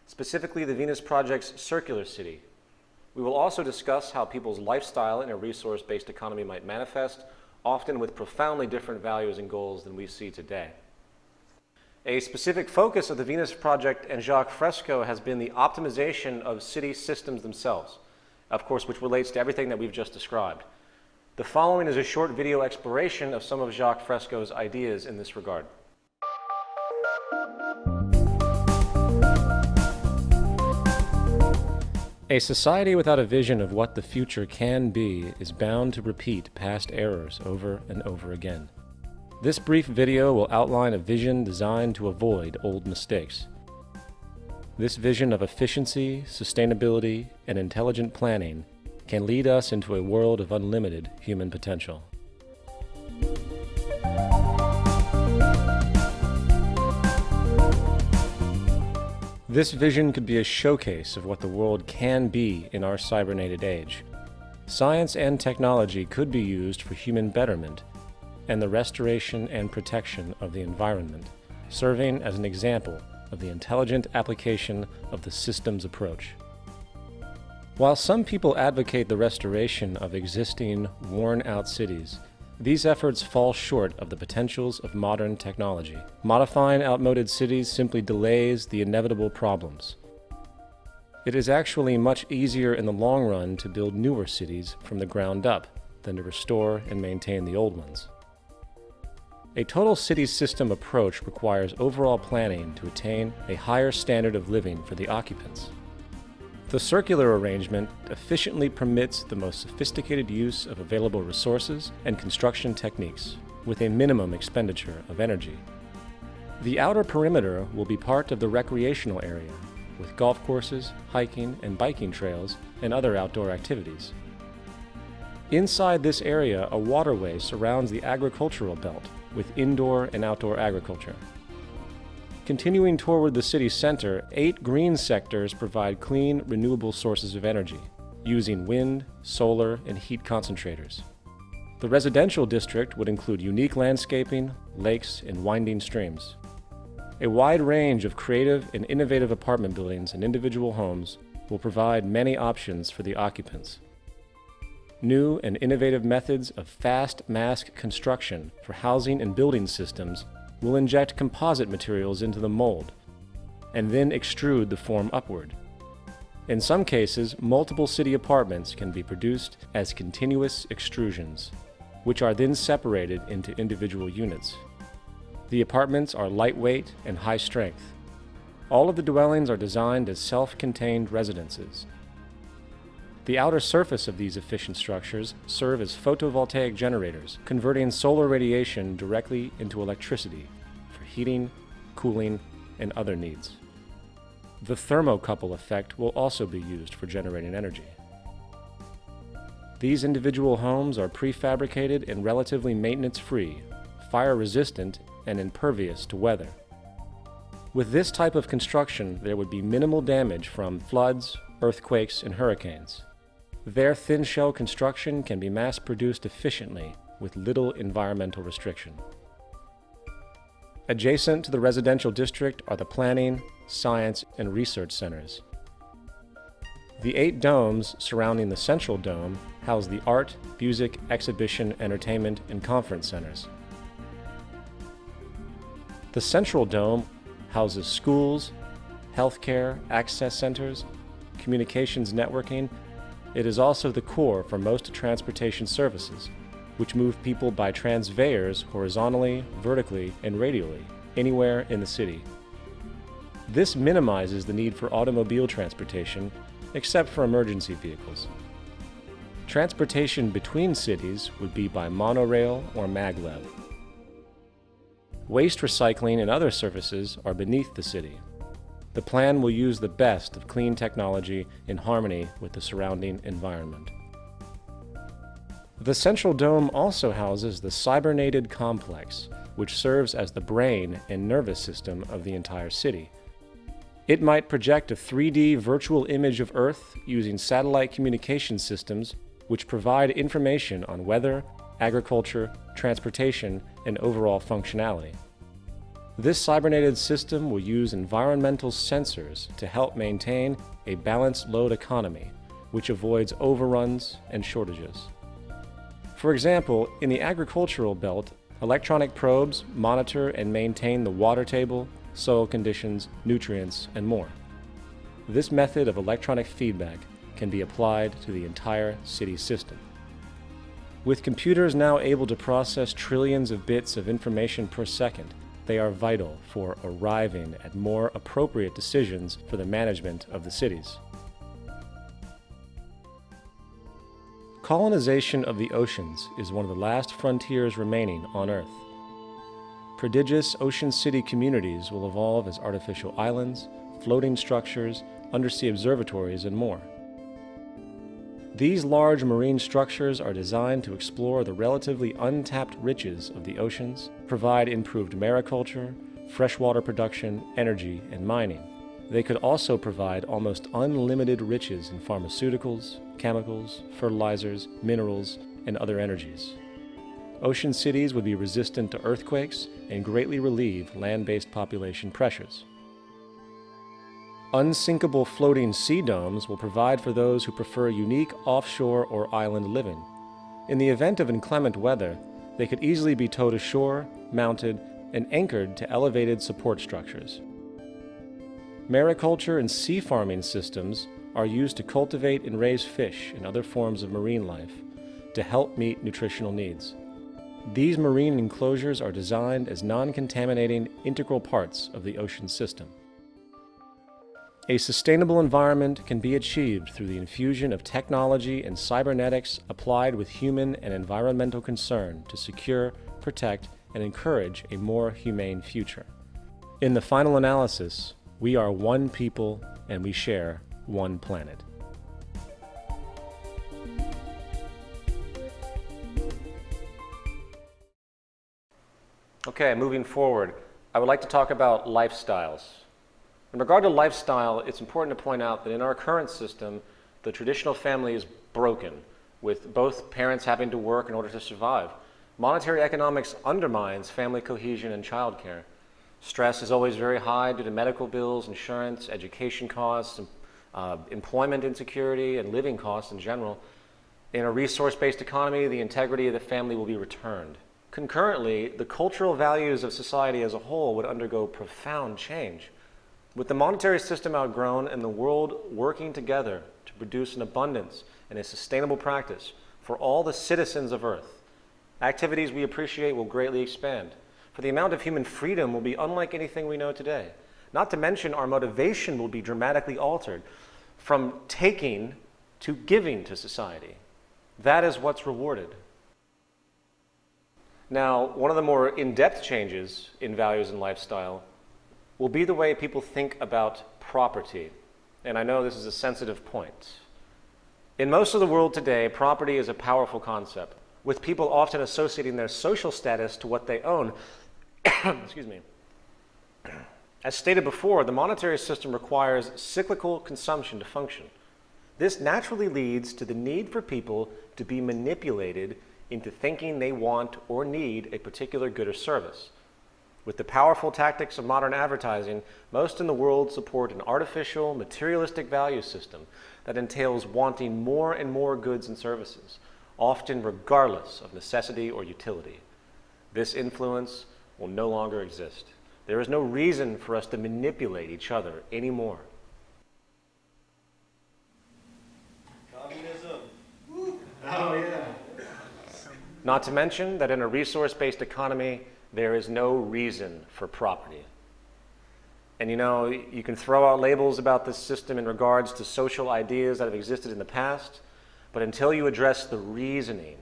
A: specifically the Venus Project's circular city. We will also discuss how people's lifestyle in a resource-based economy might manifest, often with profoundly different values and goals than we see today. A specific focus of the Venus Project and Jacques Fresco has been the optimization of city systems themselves, of course, which relates to everything that we've just described. The following is a short video exploration of some of Jacques Fresco's ideas in this regard. A society without a vision of what the future can be is bound to repeat past errors over and over again. This brief video will outline a vision designed to avoid old mistakes. This vision of efficiency, sustainability, and intelligent planning can lead us into a world of unlimited human potential. This vision could be a showcase of what the world can be in our cybernated age. Science and technology could be used for human betterment and the restoration and protection of the environment, serving as an example of the intelligent application of the systems approach. While some people advocate the restoration of existing, worn-out cities, these efforts fall short of the potentials of modern technology. Modifying outmoded cities simply delays the inevitable problems. It is actually much easier in the long run to build newer cities from the ground up than to restore and maintain the old ones. A total city system approach requires overall planning to attain a higher standard of living for the occupants. The circular arrangement efficiently permits the most sophisticated use of available resources and construction techniques, with a minimum expenditure of energy. The outer perimeter will be part of the recreational area, with golf courses, hiking and biking trails, and other outdoor activities. Inside this area, a waterway surrounds the agricultural belt, with indoor and outdoor agriculture. Continuing toward the city center, 8 green sectors provide clean, renewable sources of energy, using wind, solar, and heat concentrators. The residential district would include unique landscaping, lakes, and winding streams. A wide range of creative and innovative apartment buildings and individual homes will provide many options for the occupants. New and innovative methods of fast mass construction for housing and building systems will inject composite materials into the mold, and then extrude the form upward. In some cases, multiple city apartments can be produced as continuous extrusions, which are then separated into individual units. The apartments are lightweight and high strength. All of the dwellings are designed as self-contained residences. The outer surface of these efficient structures serve as photovoltaic generators, converting solar radiation directly into electricity for heating, cooling, and other needs. The thermocouple effect will also be used for generating energy. These individual homes are prefabricated and relatively maintenance-free, fire-resistant, and impervious to weather. With this type of construction, there would be minimal damage from floods, earthquakes, and hurricanes. Their thin shell construction can be mass-produced efficiently with little environmental restriction. Adjacent to the residential district are the planning, science, and research centers. The 8 domes surrounding the central dome house the art, music, exhibition, entertainment, and conference centers. The central dome houses schools, healthcare, access centers, communications networking. It is also the core for most transportation services, which move people by transveyors horizontally, vertically, and radially, anywhere in the city. This minimizes the need for automobile transportation, except for emergency vehicles. Transportation between cities would be by monorail or maglev. Waste recycling and other services are beneath the city. The plan will use the best of clean technology in harmony with the surrounding environment. The Central Dome also houses the cybernated complex, which serves as the brain and nervous system of the entire city. It might project a 3D virtual image of Earth using satellite communication systems which provide information on weather, agriculture, transportation, and overall functionality. This cybernated system will use environmental sensors to help maintain a balanced load economy, which avoids overruns and shortages. For example, in the agricultural belt, electronic probes monitor and maintain the water table, soil conditions, nutrients, and more. This method of electronic feedback can be applied to the entire city system. With computers now able to process trillions of bits of information per second, they are vital for arriving at more appropriate decisions for the management of the cities. Colonization of the oceans is one of the last frontiers remaining on Earth. Prodigious ocean city communities will evolve as artificial islands, floating structures, undersea observatories, and more. These large marine structures are designed to explore the relatively untapped riches of the oceans, provide improved mariculture, freshwater production, energy, and mining. They could also provide almost unlimited riches in pharmaceuticals, chemicals, fertilizers, minerals, and other energies. Ocean cities would be resistant to earthquakes and greatly relieve land-based population pressures. Unsinkable floating sea domes will provide for those who prefer unique offshore or island living. In the event of inclement weather, they could easily be towed ashore, mounted, and anchored to elevated support structures. Mariculture and sea farming systems are used to cultivate and raise fish and other forms of marine life to help meet nutritional needs. These marine enclosures are designed as non-contaminating integral parts of the ocean system. A sustainable environment can be achieved through the infusion of technology and cybernetics applied with human and environmental concern to secure, protect, and encourage a more humane future. In the final analysis, we are one people and we share one planet. Okay, moving forward, I would like to talk about lifestyles. In regard to lifestyle, it's important to point out that in our current system, the traditional family is broken, with both parents having to work in order to survive. Monetary economics undermines family cohesion and childcare. Stress is always very high due to medical bills, insurance, education costs, employment insecurity, and living costs in general. In a resource-based economy, the integrity of the family will be returned. Concurrently, the cultural values of society as a whole would undergo profound change. With the monetary system outgrown and the world working together to produce an abundance and a sustainable practice for all the citizens of Earth, activities we appreciate will greatly expand. For the amount of human freedom will be unlike anything we know today. Not to mention our motivation will be dramatically altered from taking to giving to society. That is what's rewarded. Now, one of the more in-depth changes in values and lifestyle will be the way people think about property. And I know this is a sensitive point. In most of the world today, property is a powerful concept, with people often associating their social status to what they own. Excuse me. As stated before, the monetary system requires cyclical consumption to function. This naturally leads to the need for people to be manipulated into thinking they want or need a particular good or service. With the powerful tactics of modern advertising, most in the world support an artificial, materialistic value system that entails wanting more and more goods and services, often regardless of necessity or utility. This influence will no longer exist. There is no reason for us to manipulate each other anymore.
F: Communism.
C: Oh, yeah.
A: Not to mention that in a resource-based economy, there is no reason for property. And you know, you can throw out labels about this system in regards to social ideas that have existed in the past, but until you address the reasoning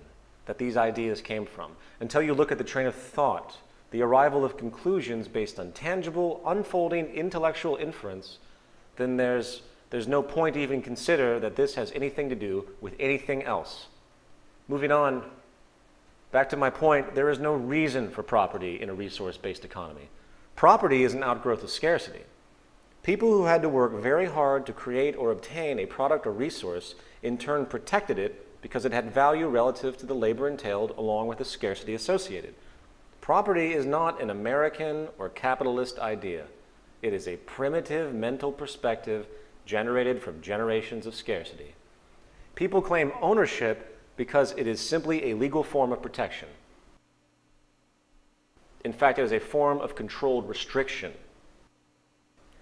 A: that these ideas came from, until you look at the train of thought, the arrival of conclusions based on tangible, unfolding intellectual inference, then there's no point to even consider that this has anything to do with anything else. Moving on, back to my point, there is no reason for property in a resource-based economy. Property is an outgrowth of scarcity. People who had to work very hard to create or obtain a product or resource in turn protected it because it had value relative to the labor entailed along with the scarcity associated. Property is not an American or capitalist idea. It is a primitive mental perspective generated from generations of scarcity. People claim ownership because it is simply a legal form of protection. In fact, it is a form of controlled restriction.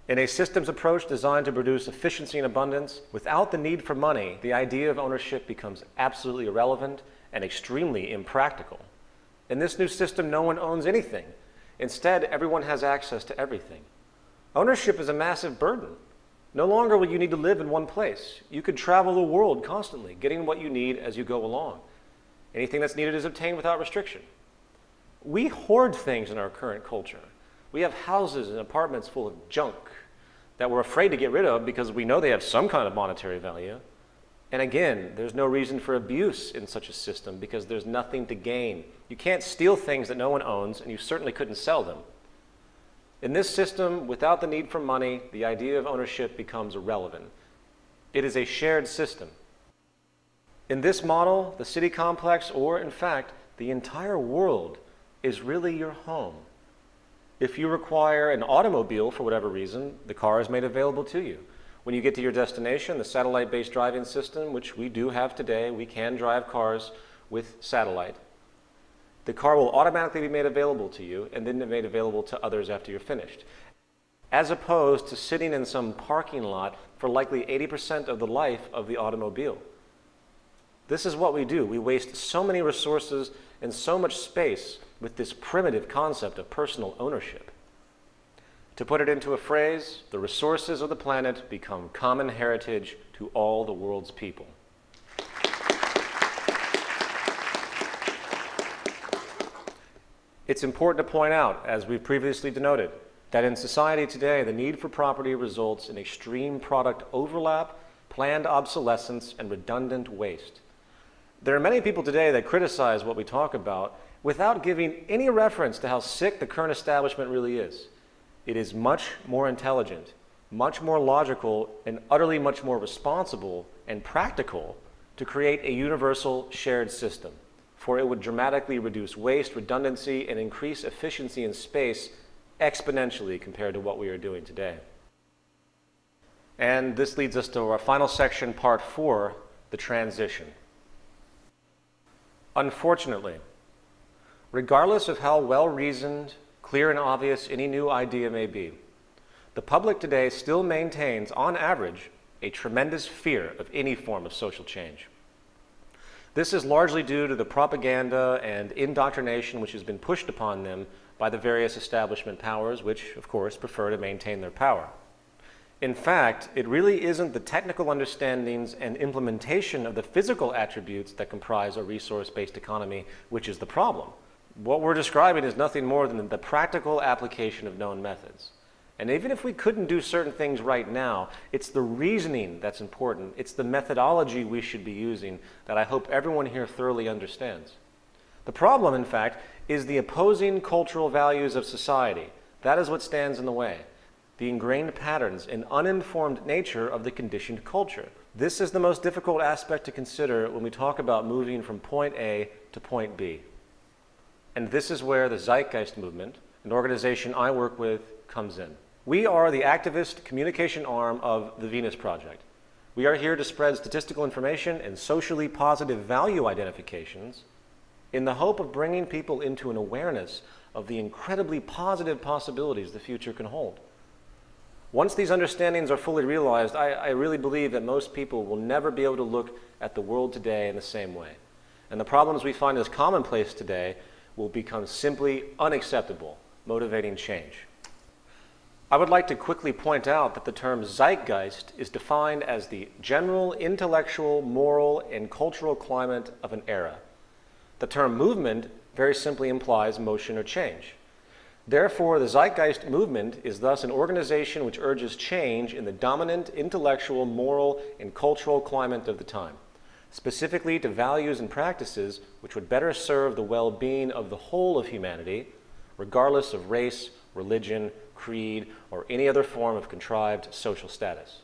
A: In a systems approach designed to produce efficiency and abundance, without the need for money, the idea of ownership becomes absolutely irrelevant and extremely impractical. In this new system, no one owns anything. Instead, everyone has access to everything. Ownership is a massive burden. No longer will you need to live in one place. You could travel the world constantly, getting what you need as you go along. Anything that's needed is obtained without restriction. We hoard things in our current culture. We have houses and apartments full of junk that we're afraid to get rid of because we know they have some kind of monetary value. And again, there's no reason for abuse in such a system because there's nothing to gain. You can't steal things that no one owns, and you certainly couldn't sell them. In this system, without the need for money, the idea of ownership becomes irrelevant. It is a shared system. In this model, the city complex, or in fact, the entire world, is really your home. If you require an automobile for whatever reason, the car is made available to you. When you get to your destination, the satellite-based driving system, which we do have today, we can drive cars with satellite. The car will automatically be made available to you and then made available to others after you're finished, as opposed to sitting in some parking lot for likely 80% of the life of the automobile. This is what we do. We waste so many resources and so much space with this primitive concept of personal ownership. To put it into a phrase, the resources of the planet become common heritage to all the world's people. It's important to point out, as we've previously denoted, that in society today, the need for property results in extreme product overlap, planned obsolescence, and redundant waste. There are many people today that criticize what we talk about without giving any reference to how sick the current establishment really is. It is much more intelligent, much more logical, and utterly much more responsible and practical to create a universal shared system, for it would dramatically reduce waste, redundancy, and increase efficiency in space exponentially compared to what we are doing today. And this leads us to our final section, part 4, the transition. Unfortunately, regardless of how well-reasoned, clear and obvious any new idea may be, the public today still maintains, on average, a tremendous fear of any form of social change. This is largely due to the propaganda and indoctrination which has been pushed upon them by the various establishment powers, which, of course, prefer to maintain their power. In fact, it really isn't the technical understandings and implementation of the physical attributes that comprise a resource-based economy which is the problem. What we're describing is nothing more than the practical application of known methods. And even if we couldn't do certain things right now, it's the reasoning that's important. It's the methodology we should be using that I hope everyone here thoroughly understands. The problem, in fact, is the opposing cultural values of society. That is what stands in the way. The ingrained patterns and uninformed nature of the conditioned culture. This is the most difficult aspect to consider when we talk about moving from point A to point B. And this is where the Zeitgeist Movement, an organization I work with, comes in. We are the activist communication arm of the Venus Project. We are here to spread statistical information and socially positive value identifications in the hope of bringing people into an awareness of the incredibly positive possibilities the future can hold. Once these understandings are fully realized, I really believe that most people will never be able to look at the world today in the same way. And the problems we find as commonplace today will become simply unacceptable, motivating change. I would like to quickly point out that the term zeitgeist is defined as the general intellectual, moral, and cultural climate of an era. The term movement very simply implies motion or change. Therefore, the Zeitgeist Movement is thus an organization which urges change in the dominant intellectual, moral, and cultural climate of the time, specifically to values and practices which would better serve the well-being of the whole of humanity, regardless of race, religion, creed, or any other form of contrived social status.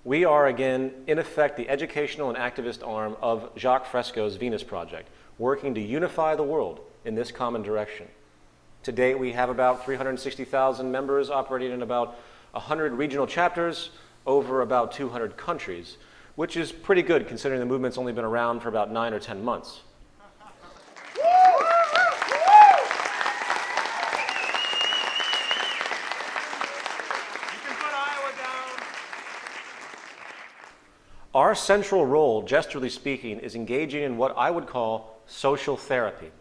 A: We are, again, in effect, the educational and activist arm of Jacques Fresco's Venus Project, working to unify the world in this common direction. To date, we have about 360,000 members operating in about 100 regional chapters over about 200 countries, which is pretty good considering the movement's only been around for about 9 or 10 months. Our central role, gesturally speaking, is engaging in what I would call social therapy.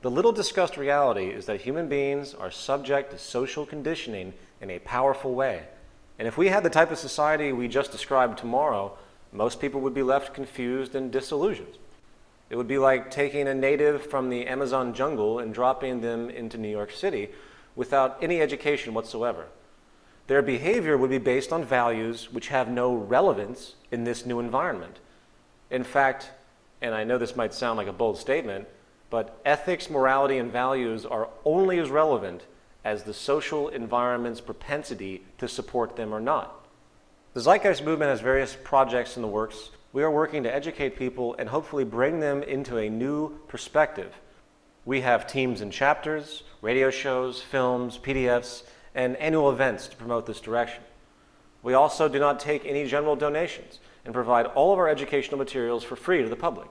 A: The little discussed reality is that human beings are subject to social conditioning in a powerful way. And if we had the type of society we just described tomorrow, most people would be left confused and disillusioned. It would be like taking a native from the Amazon jungle and dropping them into New York City without any education whatsoever. Their behavior would be based on values which have no relevance in this new environment. In fact, and I know this might sound like a bold statement, but ethics, morality, and values are only as relevant as the social environment's propensity to support them or not. The Zeitgeist Movement has various projects in the works. We are working to educate people and hopefully bring them into a new perspective. We have teams and chapters, radio shows, films, PDFs, and annual events to promote this direction. We also do not take any general donations and provide all of our educational materials for free to the public.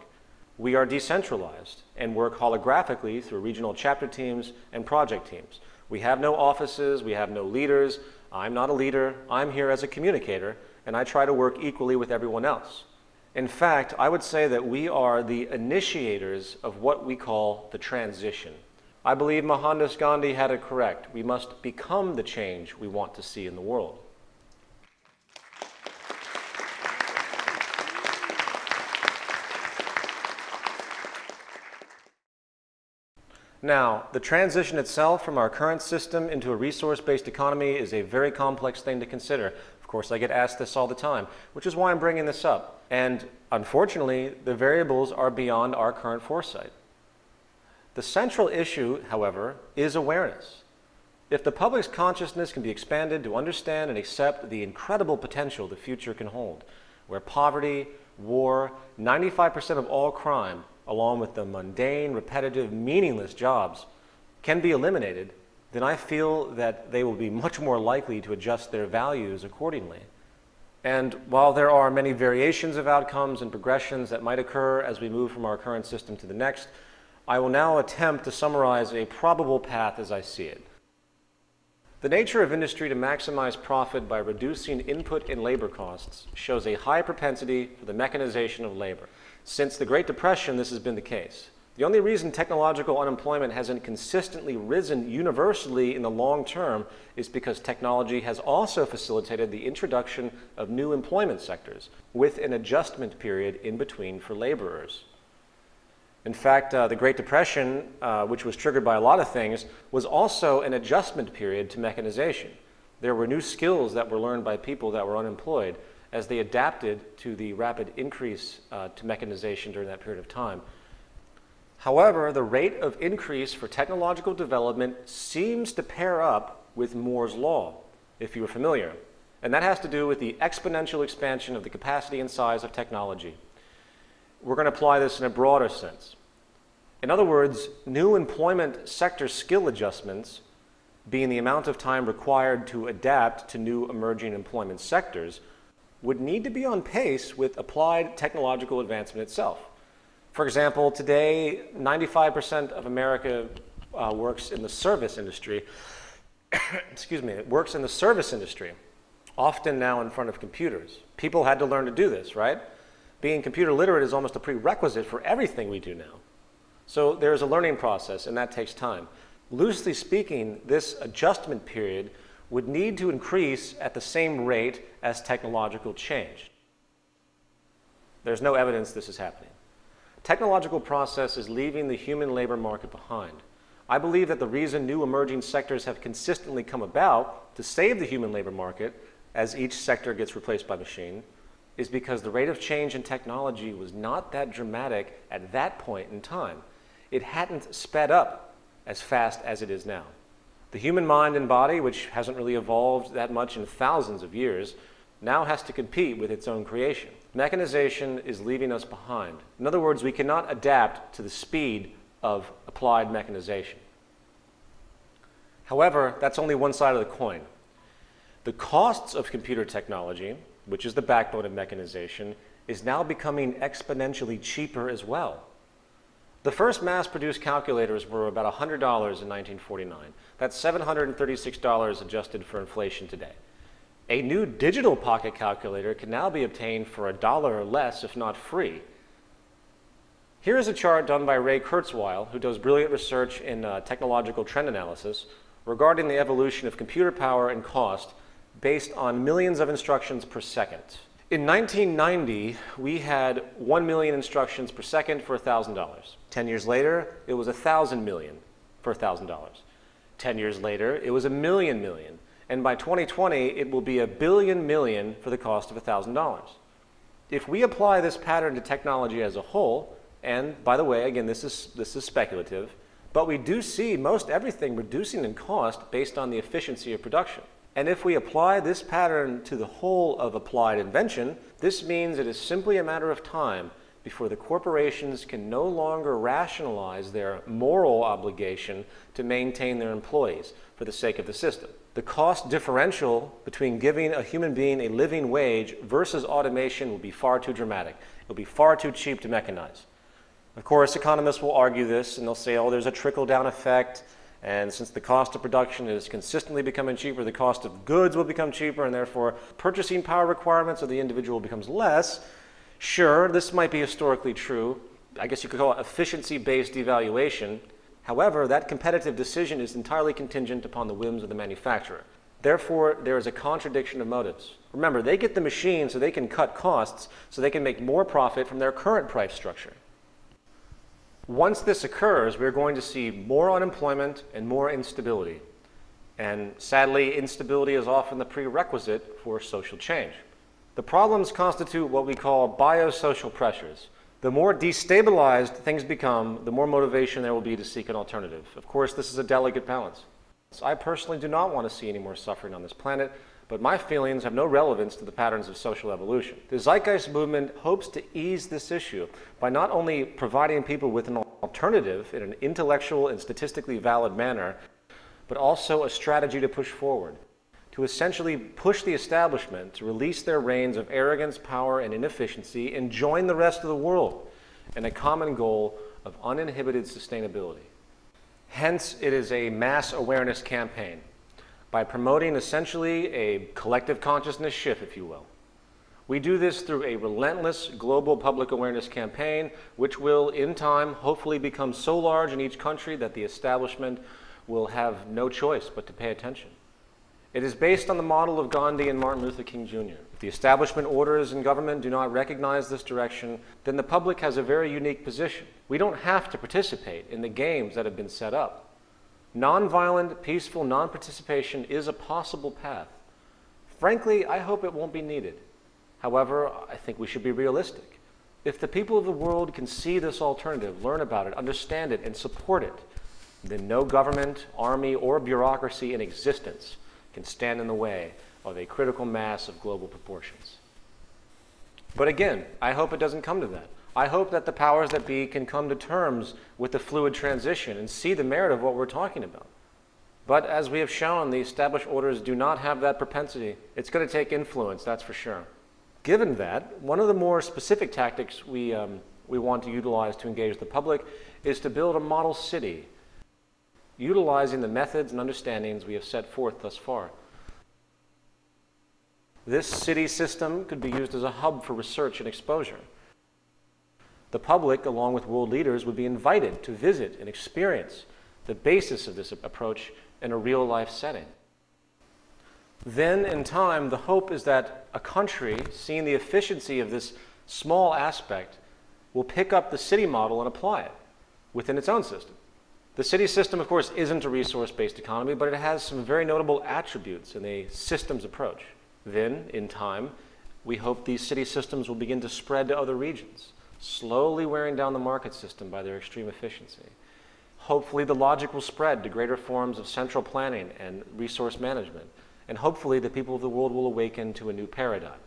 A: We are decentralized and work holographically through regional chapter teams and project teams. We have no offices, we have no leaders. I'm not a leader, I'm here as a communicator, and I try to work equally with everyone else. In fact, I would say that we are the initiators of what we call the transition. I believe Mohandas Gandhi had it correct. We must become the change we want to see in the world. Now, the transition itself from our current system into a resource-based economy is a very complex thing to consider. Of course, I get asked this all the time, which is why I'm bringing this up. And unfortunately, the variables are beyond our current foresight. The central issue, however, is awareness. If the public's consciousness can be expanded to understand and accept the incredible potential the future can hold, where poverty, war, 95% of all crime, along with the mundane, repetitive, meaningless jobs, can be eliminated, then I feel that they will be much more likely to adjust their values accordingly. And while there are many variations of outcomes and progressions that might occur as we move from our current system to the next, I will now attempt to summarize a probable path as I see it. The nature of industry to maximize profit by reducing input and labor costs shows a high propensity for the mechanization of labor. Since the Great Depression, this has been the case. The only reason technological unemployment hasn't consistently risen universally in the long term is because technology has also facilitated the introduction of new employment sectors with an adjustment period in between for laborers. In fact, the Great Depression, which was triggered by a lot of things, was also an adjustment period to mechanization. There were new skills that were learned by people that were unemployed as they adapted to the rapid increase to mechanization during that period of time. However, the rate of increase for technological development seems to pair up with Moore's law, if you were familiar. And that has to do with the exponential expansion of the capacity and size of technology. We're going to apply this in a broader sense. In other words, new employment sector skill adjustments, being the amount of time required to adapt to new emerging employment sectors, would need to be on pace with applied technological advancement itself. For example, today, 95% of America works in the service industry. Excuse me, it works in the service industry, often now in front of computers. People had to learn to do this, right? Being computer literate is almost a prerequisite for everything we do now. So there's a learning process, and that takes time. Loosely speaking, this adjustment period would need to increase at the same rate as technological change. There's no evidence this is happening. Technological process is leaving the human labor market behind. I believe that the reason new emerging sectors have consistently come about to save the human labor market as each sector gets replaced by machine is because the rate of change in technology was not that dramatic at that point in time. It hadn't sped up as fast as it is now. The human mind and body, which hasn't really evolved that much in thousands of years, now has to compete with its own creation. Mechanization is leaving us behind. In other words, we cannot adapt to the speed of applied mechanization. However, that's only one side of the coin. The costs of computer technology, which is the backbone of mechanization, is now becoming exponentially cheaper as well. The first mass-produced calculators were about $100 in 1949. That's $736 adjusted for inflation today. A new digital pocket calculator can now be obtained for $1 or less, if not free. Here is a chart done by Ray Kurzweil, who does brilliant research in technological trend analysis regarding the evolution of computer power and cost based on millions of instructions per second. In 1990, we had 1 million instructions per second for $1,000. 10 years later, it was 1,000 million for $1,000. 10 years later, it was 1 million million. And by 2020, it will be 1 billion million for the cost of $1,000. If we apply this pattern to technology as a whole, and by the way, again, this is speculative, but we do see most everything reducing in cost based on the efficiency of production. And if we apply this pattern to the whole of applied invention, this means it is simply a matter of time before the corporations can no longer rationalize their moral obligation to maintain their employees for the sake of the system. The cost differential between giving a human being a living wage versus automation will be far too dramatic. It will be far too cheap to mechanize. Of course, economists will argue this, and they'll say, oh, there's a trickle-down effect, and since the cost of production is consistently becoming cheaper, the cost of goods will become cheaper, and therefore purchasing power requirements of the individual becomes less. Sure, this might be historically true. I guess you could call it efficiency-based devaluation. However, that competitive decision is entirely contingent upon the whims of the manufacturer. Therefore, there is a contradiction of motives. Remember, they get the machine so they can cut costs, so they can make more profit from their current price structure. Once this occurs, we're going to see more unemployment and more instability. And sadly, instability is often the prerequisite for social change. The problems constitute what we call biosocial pressures. The more destabilized things become, the more motivation there will be to seek an alternative. Of course, this is a delicate balance. I personally do not want to see any more suffering on this planet, but my feelings have no relevance to the patterns of social evolution. The Zeitgeist Movement hopes to ease this issue by not only providing people with an alternative in an intellectual and statistically valid manner, but also a strategy to push forward, to essentially push the establishment to release their reins of arrogance, power, and inefficiency and join the rest of the world in a common goal of uninhibited sustainability. Hence, it is a mass awareness campaign by promoting essentially a collective consciousness shift, if you will. We do this through a relentless global public awareness campaign, which will, in time, hopefully become so large in each country that the establishment will have no choice but to pay attention. It is based on the model of Gandhi and Martin Luther King Jr. If the establishment orders and government do not recognize this direction, then the public has a very unique position. We don't have to participate in the games that have been set up. Nonviolent, peaceful non-participation is a possible path. Frankly, I hope it won't be needed. However, I think we should be realistic. If the people of the world can see this alternative, learn about it, understand it, and support it, then no government, army, or bureaucracy in existence can stand in the way of a critical mass of global proportions. But again, I hope it doesn't come to that. I hope that the powers that be can come to terms with the fluid transition and see the merit of what we're talking about. But as we have shown, the established orders do not have that propensity. It's going to take influence, that's for sure. Given that, one of the more specific tactics we want to utilize to engage the public is to build a model city, utilizing the methods and understandings we have set forth thus far. This city system could be used as a hub for research and exposure. The public, along with world leaders, would be invited to visit and experience the basis of this approach in a real-life setting. Then, in time, the hope is that a country, seeing the efficiency of this small aspect, will pick up the city model and apply it within its own system. The city system, of course, isn't a resource-based economy, but it has some very notable attributes in a systems approach. Then, in time, we hope these city systems will begin to spread to other regions, slowly wearing down the market system by their extreme efficiency. Hopefully, the logic will spread to greater forms of central planning and resource management, and hopefully the people of the world will awaken to a new paradigm.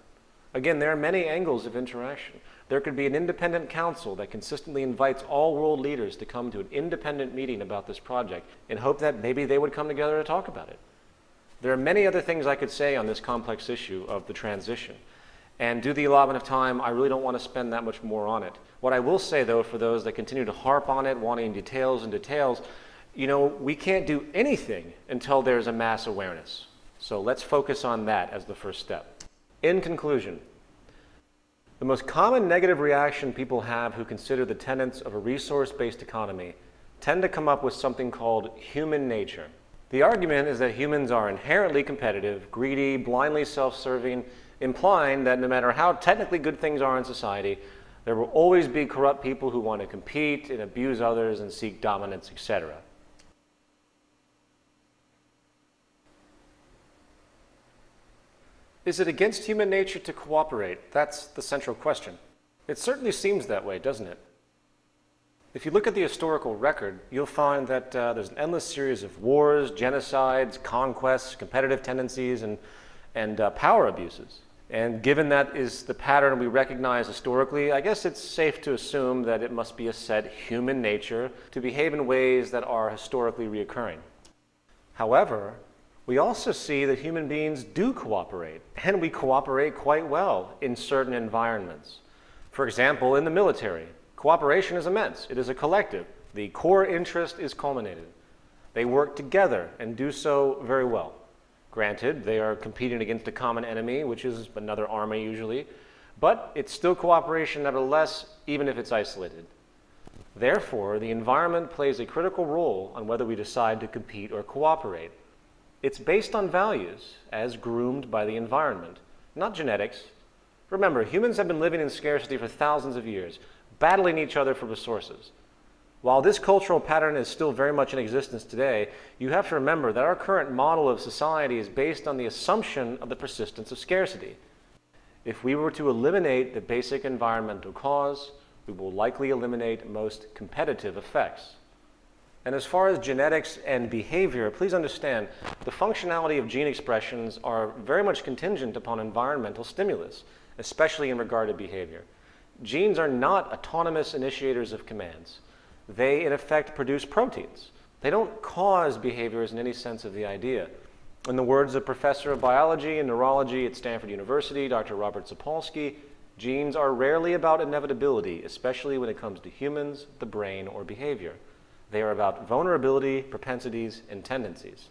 A: Again, there are many angles of interaction. There could be an independent council that consistently invites all world leaders to come to an independent meeting about this project in hope that maybe they would come together to talk about it. There are many other things I could say on this complex issue of the transition. And due to the allotment of time, I really don't want to spend that much more on it. What I will say, though, for those that continue to harp on it, wanting details and details, you know, we can't do anything until there's a mass awareness. So let's focus on that as the first step. In conclusion, the most common negative reaction people have who consider the tenets of a resource-based economy tend to come up with something called human nature. The argument is that humans are inherently competitive, greedy, blindly self-serving, implying that no matter how technically good things are in society, there will always be corrupt people who want to compete and abuse others and seek dominance, etc. Is it against human nature to cooperate? That's the central question. It certainly seems that way, doesn't it? If you look at the historical record, you'll find that there's an endless series of wars, genocides, conquests, competitive tendencies, and power abuses. And given that is the pattern we recognize historically, I guess it's safe to assume that it must be a set human nature to behave in ways that are historically reoccurring. However, we also see that human beings do cooperate, and we cooperate quite well in certain environments. For example, in the military, cooperation is immense. It is a collective. The core interest is culminated. They work together and do so very well. Granted, they are competing against a common enemy, which is another army usually, but it's still cooperation nevertheless, even if it's isolated. Therefore, the environment plays a critical role on whether we decide to compete or cooperate. It's based on values, as groomed by the environment, not genetics. Remember, humans have been living in scarcity for thousands of years, battling each other for resources. While this cultural pattern is still very much in existence today, you have to remember that our current model of society is based on the assumption of the persistence of scarcity. If we were to eliminate the basic environmental cause, we will likely eliminate most competitive effects. And as far as genetics and behavior, please understand the functionality of gene expressions are very much contingent upon environmental stimulus, especially in regard to behavior. Genes are not autonomous initiators of commands. They, in effect, produce proteins. They don't cause behaviors in any sense of the idea. In the words of Professor of Biology and Neurology at Stanford University, Dr. Robert Sapolsky, genes are rarely about inevitability, especially when it comes to humans, the brain, or behavior. They are about vulnerability, propensities, and tendencies.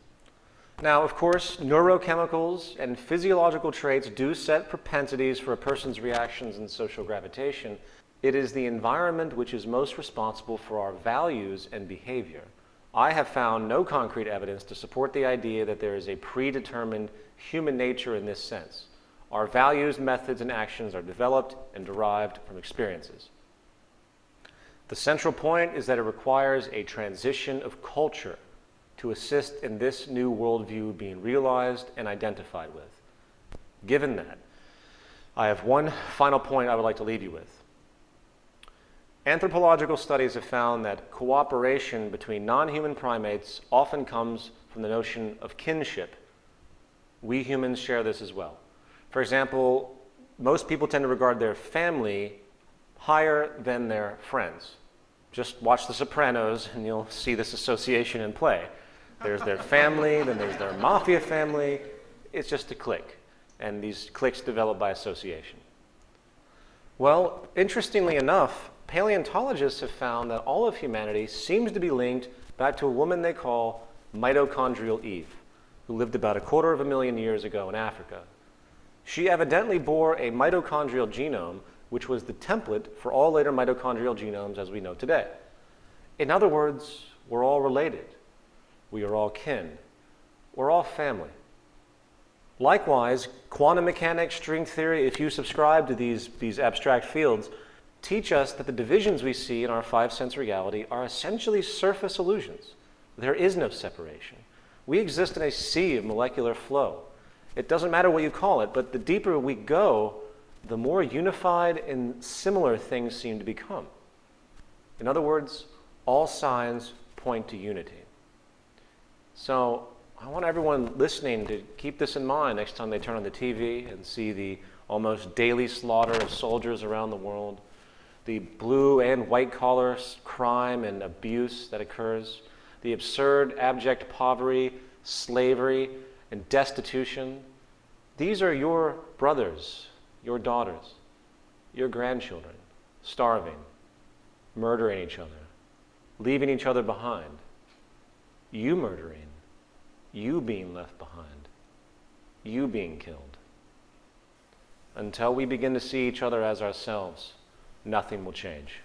A: Now, of course, neurochemicals and physiological traits do set propensities for a person's reactions and social gravitation. It is the environment which is most responsible for our values and behavior. I have found no concrete evidence to support the idea that there is a predetermined human nature in this sense. Our values, methods, and actions are developed and derived from experiences. The central point is that it requires a transition of culture to assist in this new worldview being realized and identified with. Given that, I have one final point I would like to leave you with. Anthropological studies have found that cooperation between non-human primates often comes from the notion of kinship. We humans share this as well. For example, most people tend to regard their family higher than their friends. Just watch The Sopranos and you'll see this association in play. There's their family, then there's their mafia family. It's just a clique. And these cliques develop by association. Well, interestingly enough, paleontologists have found that all of humanity seems to be linked back to a woman they call mitochondrial Eve, who lived about 250,000 years ago in Africa. She evidently bore a mitochondrial genome, which was the template for all later mitochondrial genomes as we know today. In other words, we're all related. We are all kin. We're all family. Likewise, quantum mechanics, string theory, if you subscribe to these abstract fields, teach us that the divisions we see in our five-sense reality are essentially surface illusions. There is no separation. We exist in a sea of molecular flow. It doesn't matter what you call it, but the deeper we go, the more unified and similar things seem to become. In other words, all signs point to unity. So I want everyone listening to keep this in mind next time they turn on the TV and see the almost daily slaughter of soldiers around the world, the blue and white collar crime and abuse that occurs, the absurd, abject poverty, slavery, and destitution. These are your brothers, your daughters, your grandchildren, starving, murdering each other, leaving each other behind, you murdering, you being left behind, you being killed. Until we begin to see each other as ourselves, nothing will change.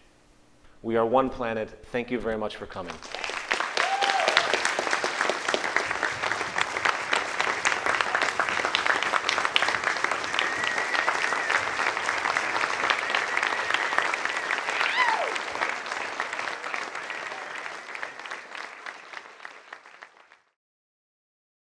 A: We are one planet. Thank you very much for coming.